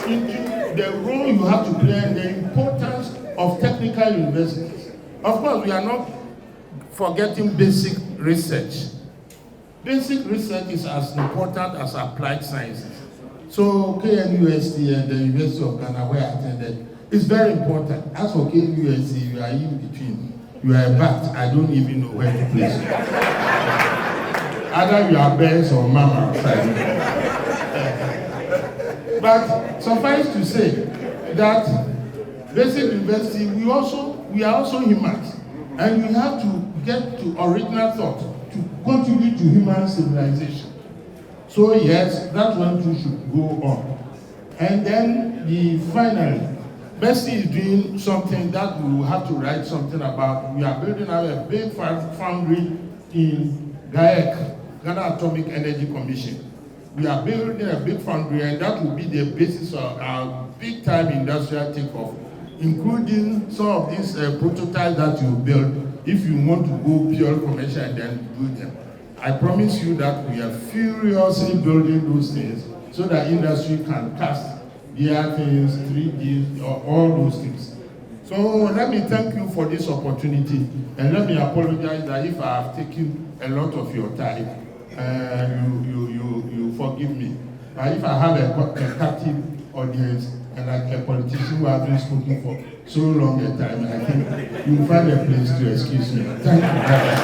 into the role you have to play and the importance of technical universities. Of course, we are not forgetting basic research. Basic research is as important as applied sciences. So KNUST and the University of Ghana, where I attended, is very important. As for KNUST, you are in between. You are a bat, I don't even know where to place you. Either you are Benz or Mama. But suffice to say that basic university, we are also humans. And we have to get to original thought to contribute to human civilization. So yes, that one too should go on. And then finally, Bessie is doing something that we will have to write something about. We are building out a big foundry in GAEC, Ghana Atomic Energy Commission. We are building a big foundry, and that will be the basis of our big-time industrial takeoff, including some of these prototypes that you build if you want to go pure commercial and then do them. I promise you that we are furiously building those things so that industry can cast VR things, 3D, all those things. So let me thank you for this opportunity, and let me apologize that if I have taken a lot of your time, you forgive me. But if I have a captive audience, and like a politician who has been speaking for so long a time, I think you will find a place to excuse me. Thank you very much.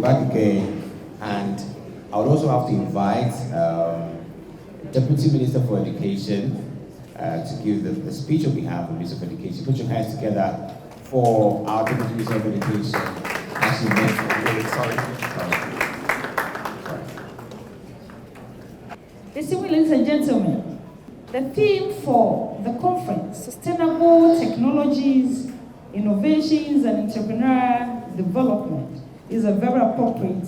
Back again, and I would also have to invite Deputy Minister for Education to give the speech on behalf of the Minister of Education. Put your hands together for our Deputy Minister of Education. Actually, sorry. Distinguished ladies and gentlemen, the theme for the conference, Sustainable Technologies, Innovations and Entrepreneurial Development, is a very appropriate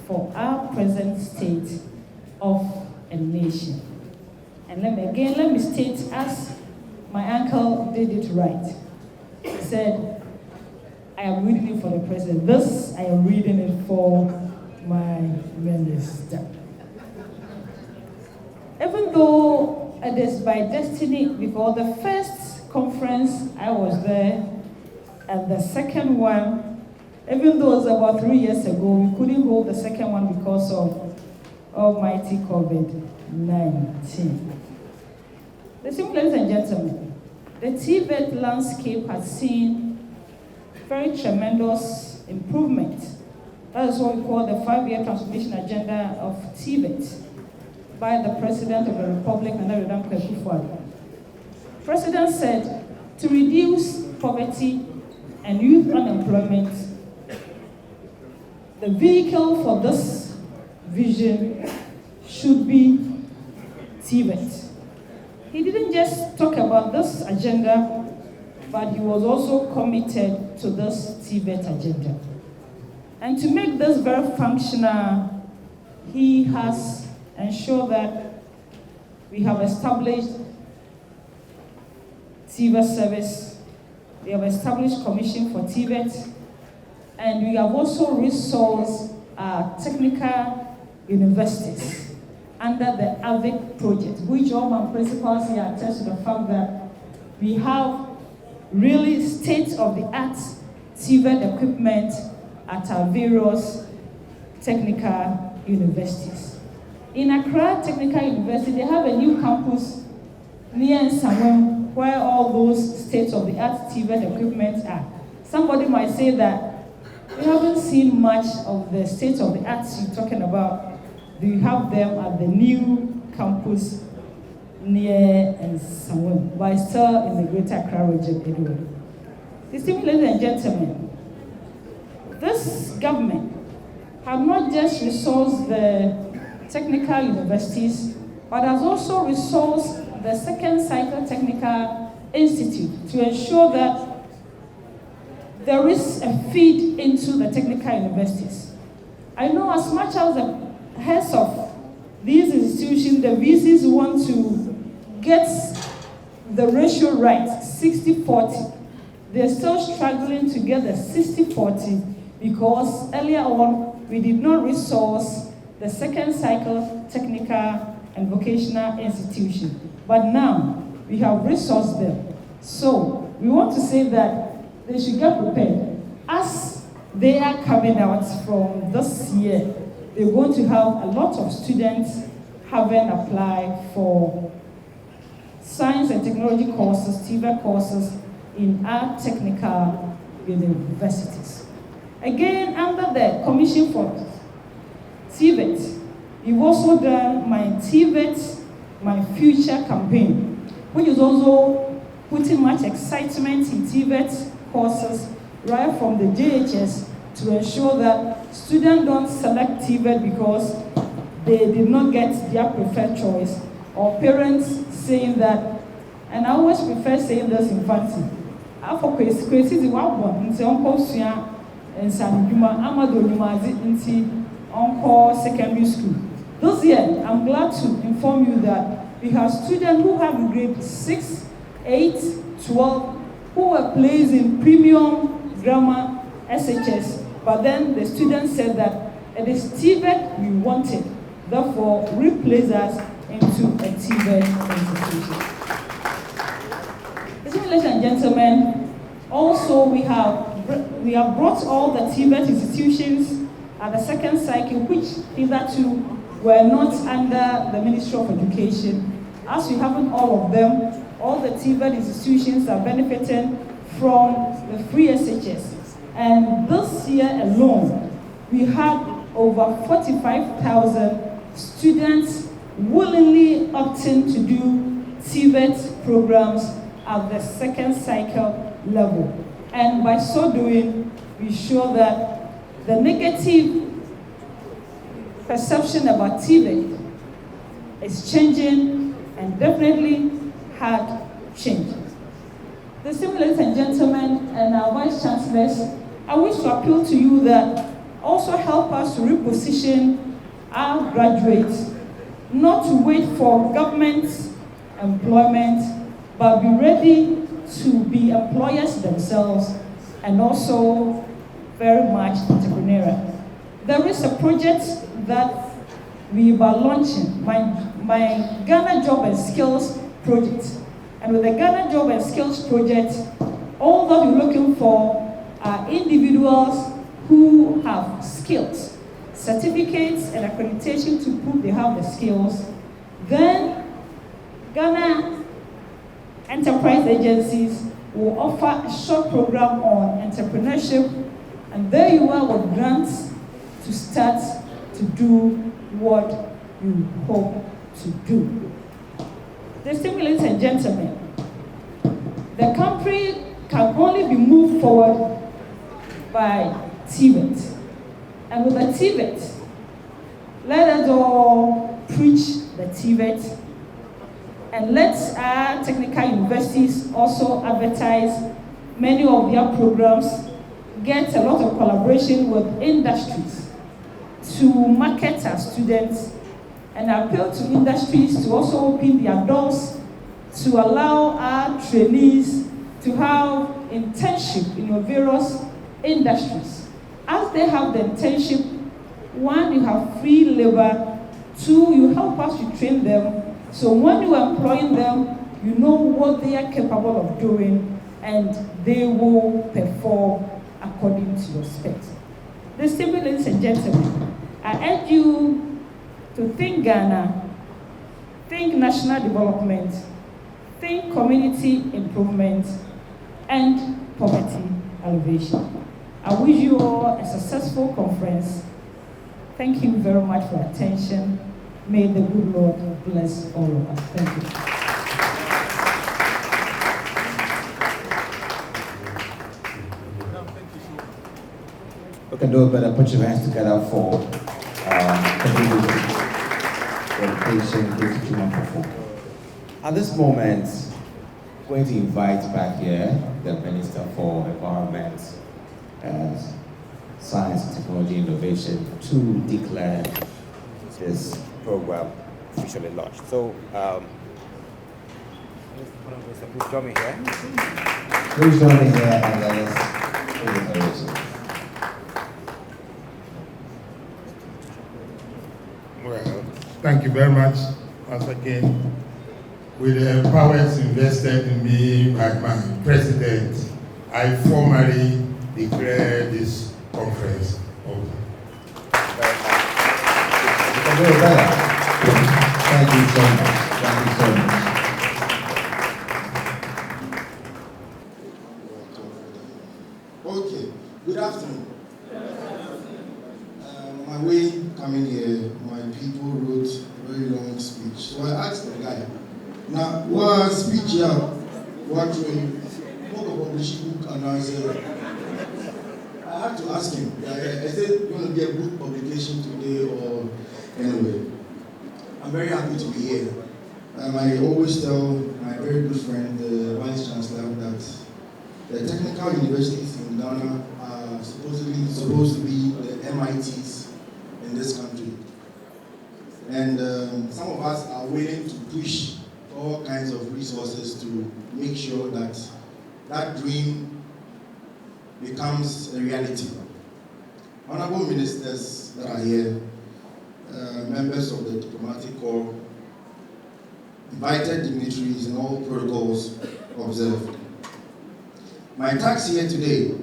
for our present state of a nation. And let me state, as my uncle did it right. He said, I am reading it for the president. This, I am reading it for my minister. Even though it is by destiny, because the first conference I was there, and the second one, even though it was about 3 years ago, we couldn't hold the second one because of almighty COVID-19. Ladies and gentlemen, the TVET landscape has seen very tremendous improvement. That is what we call the 5-year transformation agenda of TVET by the President of the Republic, Madam Koforidua. The President said to reduce poverty and youth unemployment, the vehicle for this vision should be TVET. He didn't just talk about this agenda, but he was also committed to this TVET agenda. And to make this very functional, he has ensured that we have established TVET service, we have established commission for TVET, and we have also resourced our technical universities under the AVIC project, which all my principals here attest to the fact that we have really state-of-the-art TVET equipment at our various technical universities. In Accra Technical University, they have a new campus near Nsawam where all those state-of-the-art TVET equipment are. Somebody might say that we haven't seen much of the state-of-the-art you're talking about. Do you have them at the new campus near and somewhere, but still in the Greater Accra region anyway. Distinguished ladies and gentlemen, this government have not just resourced the technical universities, but has also resourced the second cycle technical institute to ensure that there is a feed into the technical universities. I know as much as the heads of these institutions, the VCs want to get the ratio right, 60-40. They're still struggling to get the 60-40 because earlier on, we did not resource the second cycle technical and vocational institution. But now, we have resourced them. So, we want to say that they should get prepared. As they are coming out from this year, they're going to have a lot of students having applied for science and technology courses, TVET courses in our technical universities. Again, under the Commission for TVET, we've also done my TVET, My Future campaign, which is also putting much excitement in TVET courses right from the JHS to ensure that students don't select TVET because they did not get their preferred choice, or parents saying that, and I always prefer saying this in fancy, after crazy the one into Uncle Sunya and San Juma Amado Yumazi into Uncle Secondary School. This year, I'm glad to inform you that we have students who have grade 6, 8, 12, who were placed in premium grammar SHS, but then the students said that it is TVET we wanted, therefore replace us into a TVET institution. Ladies and gentlemen, also we have brought all the TVET institutions at the second cycle, which hitherto were not under the Ministry of Education. As we haven't all of them, all the TVET institutions are benefiting from the free SHS. And this year alone, we had over 45,000 students willingly opting to do TVET programs at the second cycle level. And by so doing, we show that the negative perception about TVET is changing and definitely had changed. Ladies and gentlemen, and our vice chancellors, I wish to appeal to you that also help us to reposition our graduates, not to wait for government employment, but be ready to be employers themselves and also very much entrepreneurial. There is a project that we are launching, my Ghana Job and Skills project. And with the Ghana Job and Skills project, all that we're looking for are individuals who have skills, certificates and accreditation to prove they have the skills. Then Ghana enterprise agencies will offer a short program on entrepreneurship, and there you are with grants to start to do what you hope to do. Ladies and gentlemen, the country can only be moved forward by TVET. And with the TVET, let us all preach the TVET, and let our technical universities also advertise many of their programs, get a lot of collaboration with industries to market our students, and appeal to industries to also open their doors to allow our trainees to have internship in various industries. As they have the internship, one, you have free labor, two, you help us to train them, so when you are employing them, you know what they are capable of doing, and they will perform according to your specs. Ladies and gentlemen, I urge you to think Ghana, think national development, think community improvement, and poverty alleviation. I wish you all a successful conference. Thank you very much for your attention. May the good Lord bless all of us. Thank you. We can do it better. Put your hands together for dedication. At this moment, I'm going to invite back here the Minister for Environment, Science, Technology, Innovation to declare this program officially launched. So, please join me here. Please join me here and let us do the declaration. Well, thank you very much once again. With the powers invested in me by my president, I formally declare this conference open. Thank you so much. Thank you so much. Okay, good afternoon. My way coming here, my people wrote a very long speech. So I asked the guy, now, what speech here? What will publishing book announcer? I had to ask him, is it going to be a book publication today or anyway? I'm very happy to be here. I always tell my very good friend, the Vice Chancellor, that the technical universities in Ghana are supposed to be the MITs in this country. And some of us are willing to push all kinds of resources to make sure that that dream becomes a reality. Honorable ministers that are here, members of the diplomatic corps, invited dignitaries and all protocols observed. My task here today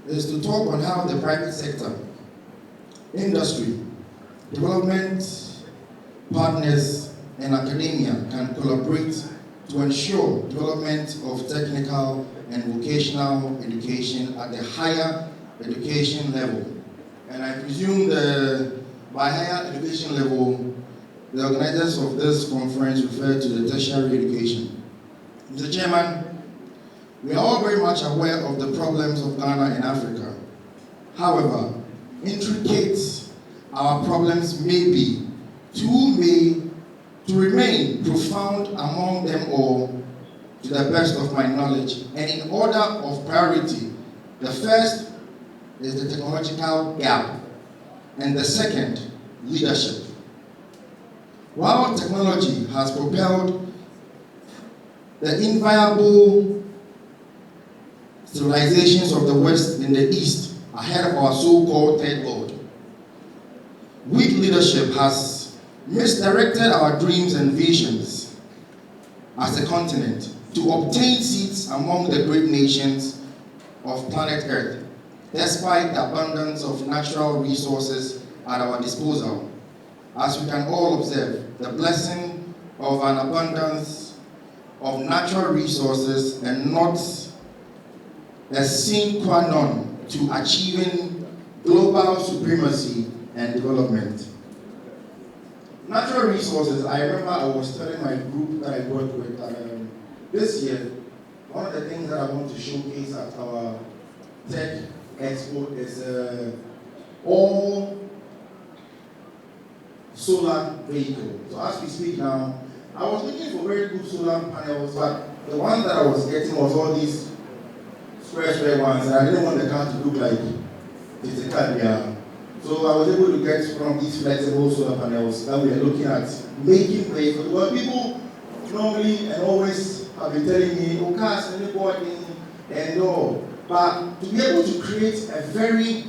is to talk on how the private sector, industry, development partners, and academia can collaborate to ensure development of technical and vocational education at the higher education level. And I presume by higher education level, the organizers of this conference refer to the tertiary education. Mr. Chairman, we are all very much aware of the problems of Ghana and Africa. However, intricate our problems may be, to remain profound among them all, to the best of my knowledge. And in order of priority, the first is the technological gap, and the second, leadership. While technology has propelled the inviolable civilizations of the West and the East ahead of our so-called third world, weak leadership has misdirected our dreams and visions as a continent to obtain seats among the great nations of planet Earth, despite the abundance of natural resources at our disposal. As we can all observe, the blessing of an abundance of natural resources and not a sine qua non to achieving global supremacy and development. Natural resources, I remember I was telling my group that I worked with this year, one of the things that I want to showcase at our Tech Expo is all solar vehicles. So as we speak now, I was looking for very good solar panels, but the one that I was getting was all these square ones, and I didn't want the car to look like it's a car there. So I was able to get from these flexible solar panels that we are looking at making vehicles. Well, people normally and always have been telling me, oh, cars and everything and all. But to be able to create a very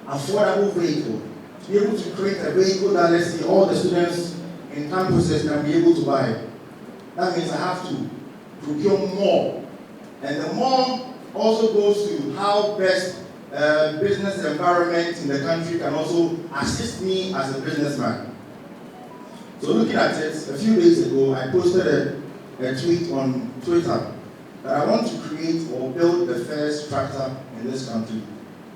affordable vehicle, to be able to create a vehicle that, let's say, all the students in campuses can be able to buy, that means I have to procure more. And the more also goes to how best business environment in the country can also assist me as a businessman. So looking at it, a few days ago, I posted a tweet on Twitter that I want to create or build the first tractor in this country.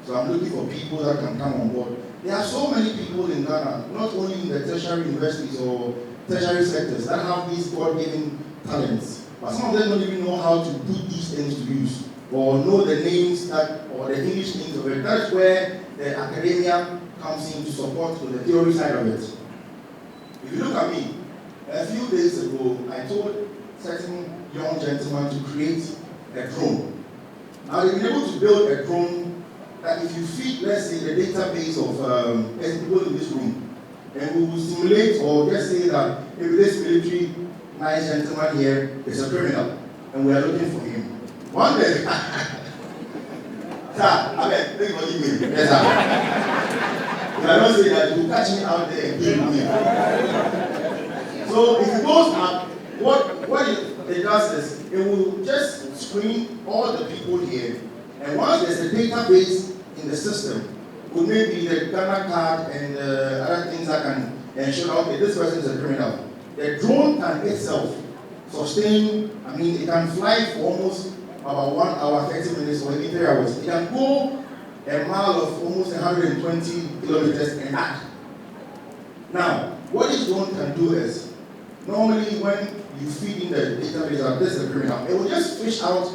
So I'm looking for people that can come on board. There are so many people in Ghana, not only in the tertiary universities or tertiary sectors, that have these God-given talents, but some of them don't even know how to put these things to use. or know the names that, or the English names of it. That's where the academia comes in to support with the theory side of it. If you look at me, a few days ago, I told certain young gentlemen to create a drone. Now they've been able to build a drone that if you feed, let's say, the database of people in this room, and we will simulate or just say that if this military nice gentleman here is a criminal, and we are looking for him. One day, sir, I mean, think what you mean. Yes, sir. If I don't say that, you catch me out there and kill me. So if it goes up, what it does is, it will just screen all the people here, and once there's a database in the system, with maybe the Ghana card and other things that can ensure, okay, this person is a criminal. The drone can itself sustain, I mean, it can fly for almost about 1 hour, 30 minutes, or even 3 hours. It can go a mile of almost 120 kilometers and back. Now, what this drone can do is, normally when you feed in the database that this is a criminal, it will just fish out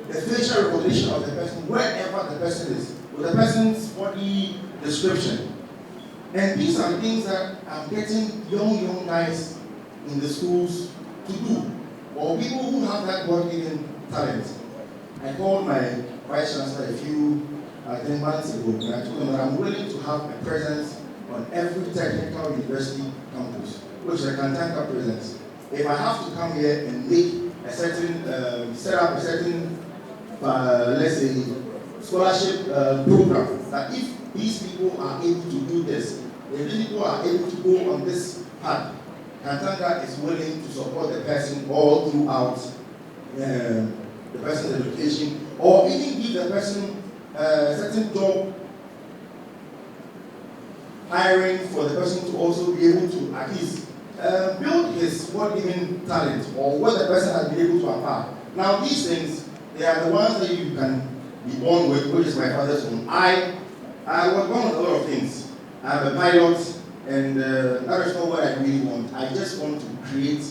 the facial recognition of the person wherever the person is, with the person's body description. And these are things that I'm getting young guys in the schools to do, or people who have that God-given talent. I called my vice chancellor a few months ago, and I told him that I'm willing to have a presence on every technical university campus, which is a Bolgatanga presence. If I have to come here and make a certain, set up a certain, let's say, scholarship program, that if these people are able to do this, if these people are able to go on this path, Bolgatanga is willing to support the person all throughout the person's education, or even give the person a certain job hiring for the person to also be able to at least build his God-given talent, or what the person has been able to acquire. Now these things, they are the ones that you can be born with, which is my father's own. I was born with a lot of things. I'm a pilot, and that is not what I really want. I just want to create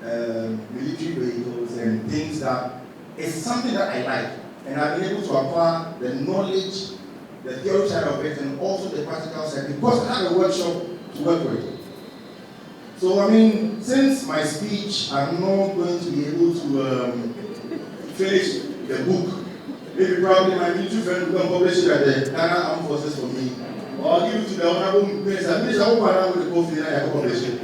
military vehicles and things that is something that I like. And I've been able to acquire the knowledge, the theory side of it, and also the practical side, because I have a workshop to work with. So, I mean, since my speech, I'm not going to be able to finish the book. Maybe probably my military friend will come publish it at the Ghana Armed Forces for me. Or I'll give it to the Honorable Minister. Minister, I hope with the Koforidua and I can publish it.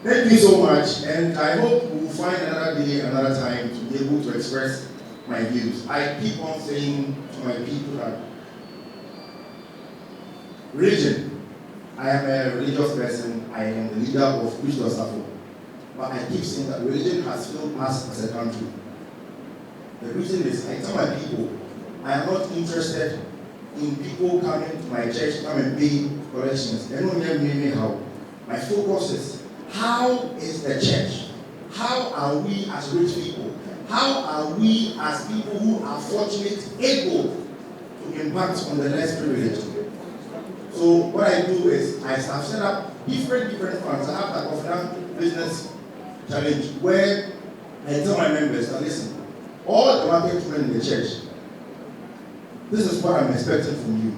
Thank you so much, and I hope we'll find another day, another time to be able to express my views. I keep on saying to my people that religion, I am a religious person, I am the leader of Christian Safo, but I keep saying that religion has failed us as a country. The reason is, I tell my people, I am not interested in people coming to my church to come and pay collections. They don't hear me how. My focus is, how is the church? How are we as rich people? How are we as people who are fortunate able to impact on the less privileged? So what I do is, I have set up different funds. I have a Koforidua business challenge where I tell my members that, listen, all the market women in the church, this is what I'm expecting from you.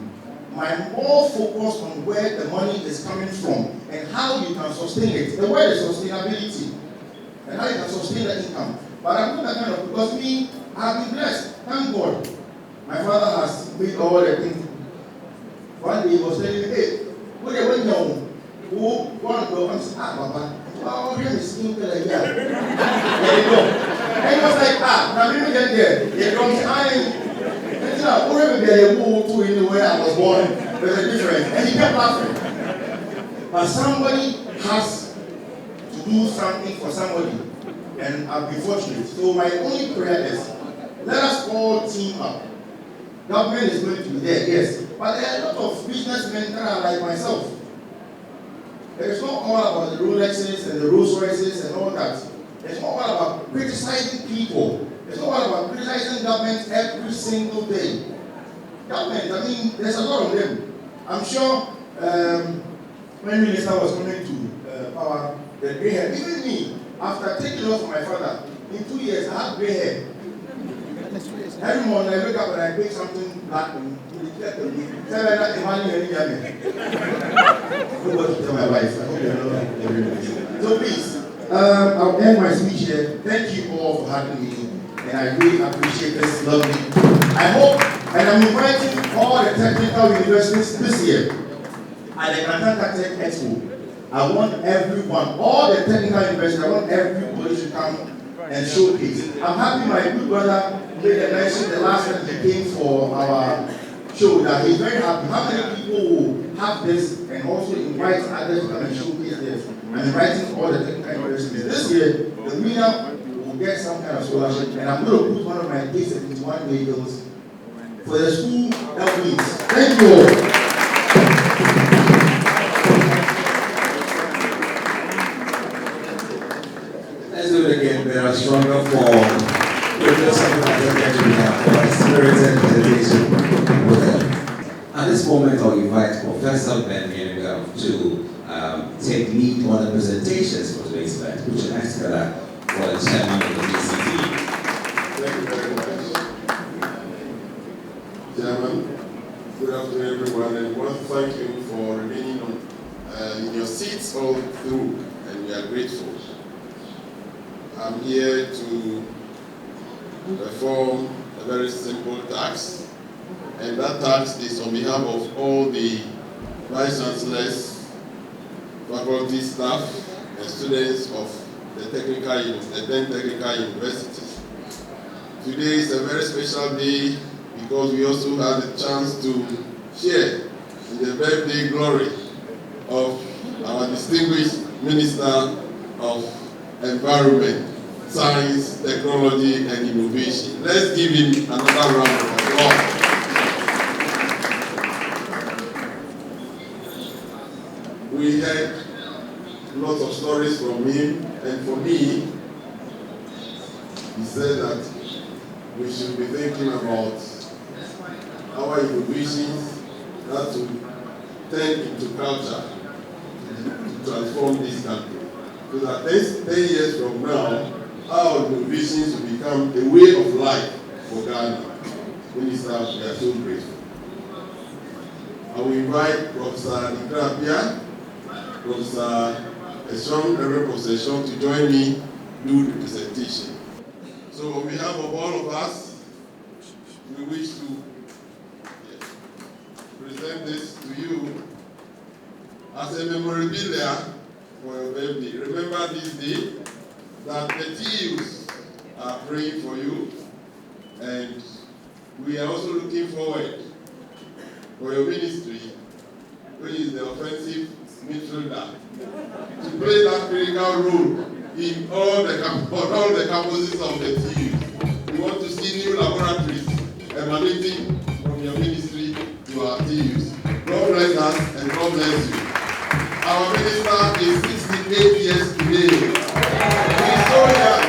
I'm more focused on where the money is coming from and how you can sustain it. The word is sustainability, and how you can sustain the income. But I'm not that kind of, because me, I've been blessed. Thank God. My father has made all the things. One day he was telling me, hey, what are you doing? Who want to go? I'm saying, Papa, oh, you're skin color, yeah. There you go. And he was like, now let me get there. He comes, where I was born, there's a difference. And he kept laughing. But somebody has to do something for somebody. And I've been fortunate. So my only prayer is, let us all team up. Government is going to be there, yes. But there are a lot of businessmen that are like myself. It's not all about the Rolexes and the Rolls Royces and all that. It's not all about criticizing people. It's not all about criticizing government every single day. Government, I mean, there's a lot of them. I'm sure when Minister was coming to power, the gray hair, even me, after taking off my father, in 2 years, I had gray hair. Every morning I wake up and I pick something black and nobody tell my wife. I hope you're not everybody. So please, I'll end my speech here. Thank you all for having me, and I really appreciate this lovely. I hope, and I'm inviting all the technical universities this year at the Bolgatanga Tech Expo. I want everyone, all the technical universities, I want everybody to come and showcase. I'm happy my good brother made a mention the last time he came for our show that he's very happy. How many people will have this and also invite others to come and showcase this? I'm inviting all the technical universities. This year, the winner will get some kind of scholarship, and I'm going to put one of my kids into one vehicles for the school that wins. Thank you all. Let's do it again, but a stronger form. Spirited presentation. At this moment, I'll invite Professor Ben to take lead on the presentations for today's event, which is next for the chairman of the DCT. Thank you very much. Chairman, good afternoon, everyone, and I want to thank you for remaining in your seats all through, and we are grateful. I'm here to perform a very simple task, and that task is on behalf of all the vice chancellors, faculty staff, and students of the 10 technical universities. Today is a very special day because we also had the chance to share in the birthday glory of our distinguished Minister of Environment, Science, Technology, and Innovation. Let's give him another round of applause. We heard lots of stories from him, and for me, he said that we should be thinking about our innovations that to turn into culture to transform this country. So that 10 years from now, our innovations will become a way of life for Ghana. Minister, we are so grateful. I will invite Professor Nikrapia, Professor Eshon, Reverend Professor Eshon, to join me do the presentation. So on behalf of all of us, we wish to present this to you as a memorabilia for your birthday. Remember this day that the TUs are praying for you, and we are also looking forward for your ministry, which is the offensive midfielder, to play that critical role in all the campuses of the TUs. We want to see new laboratories emanating from your ministry to our TUs. God bless us and God bless you. Our minister is 68 years today. He's so young.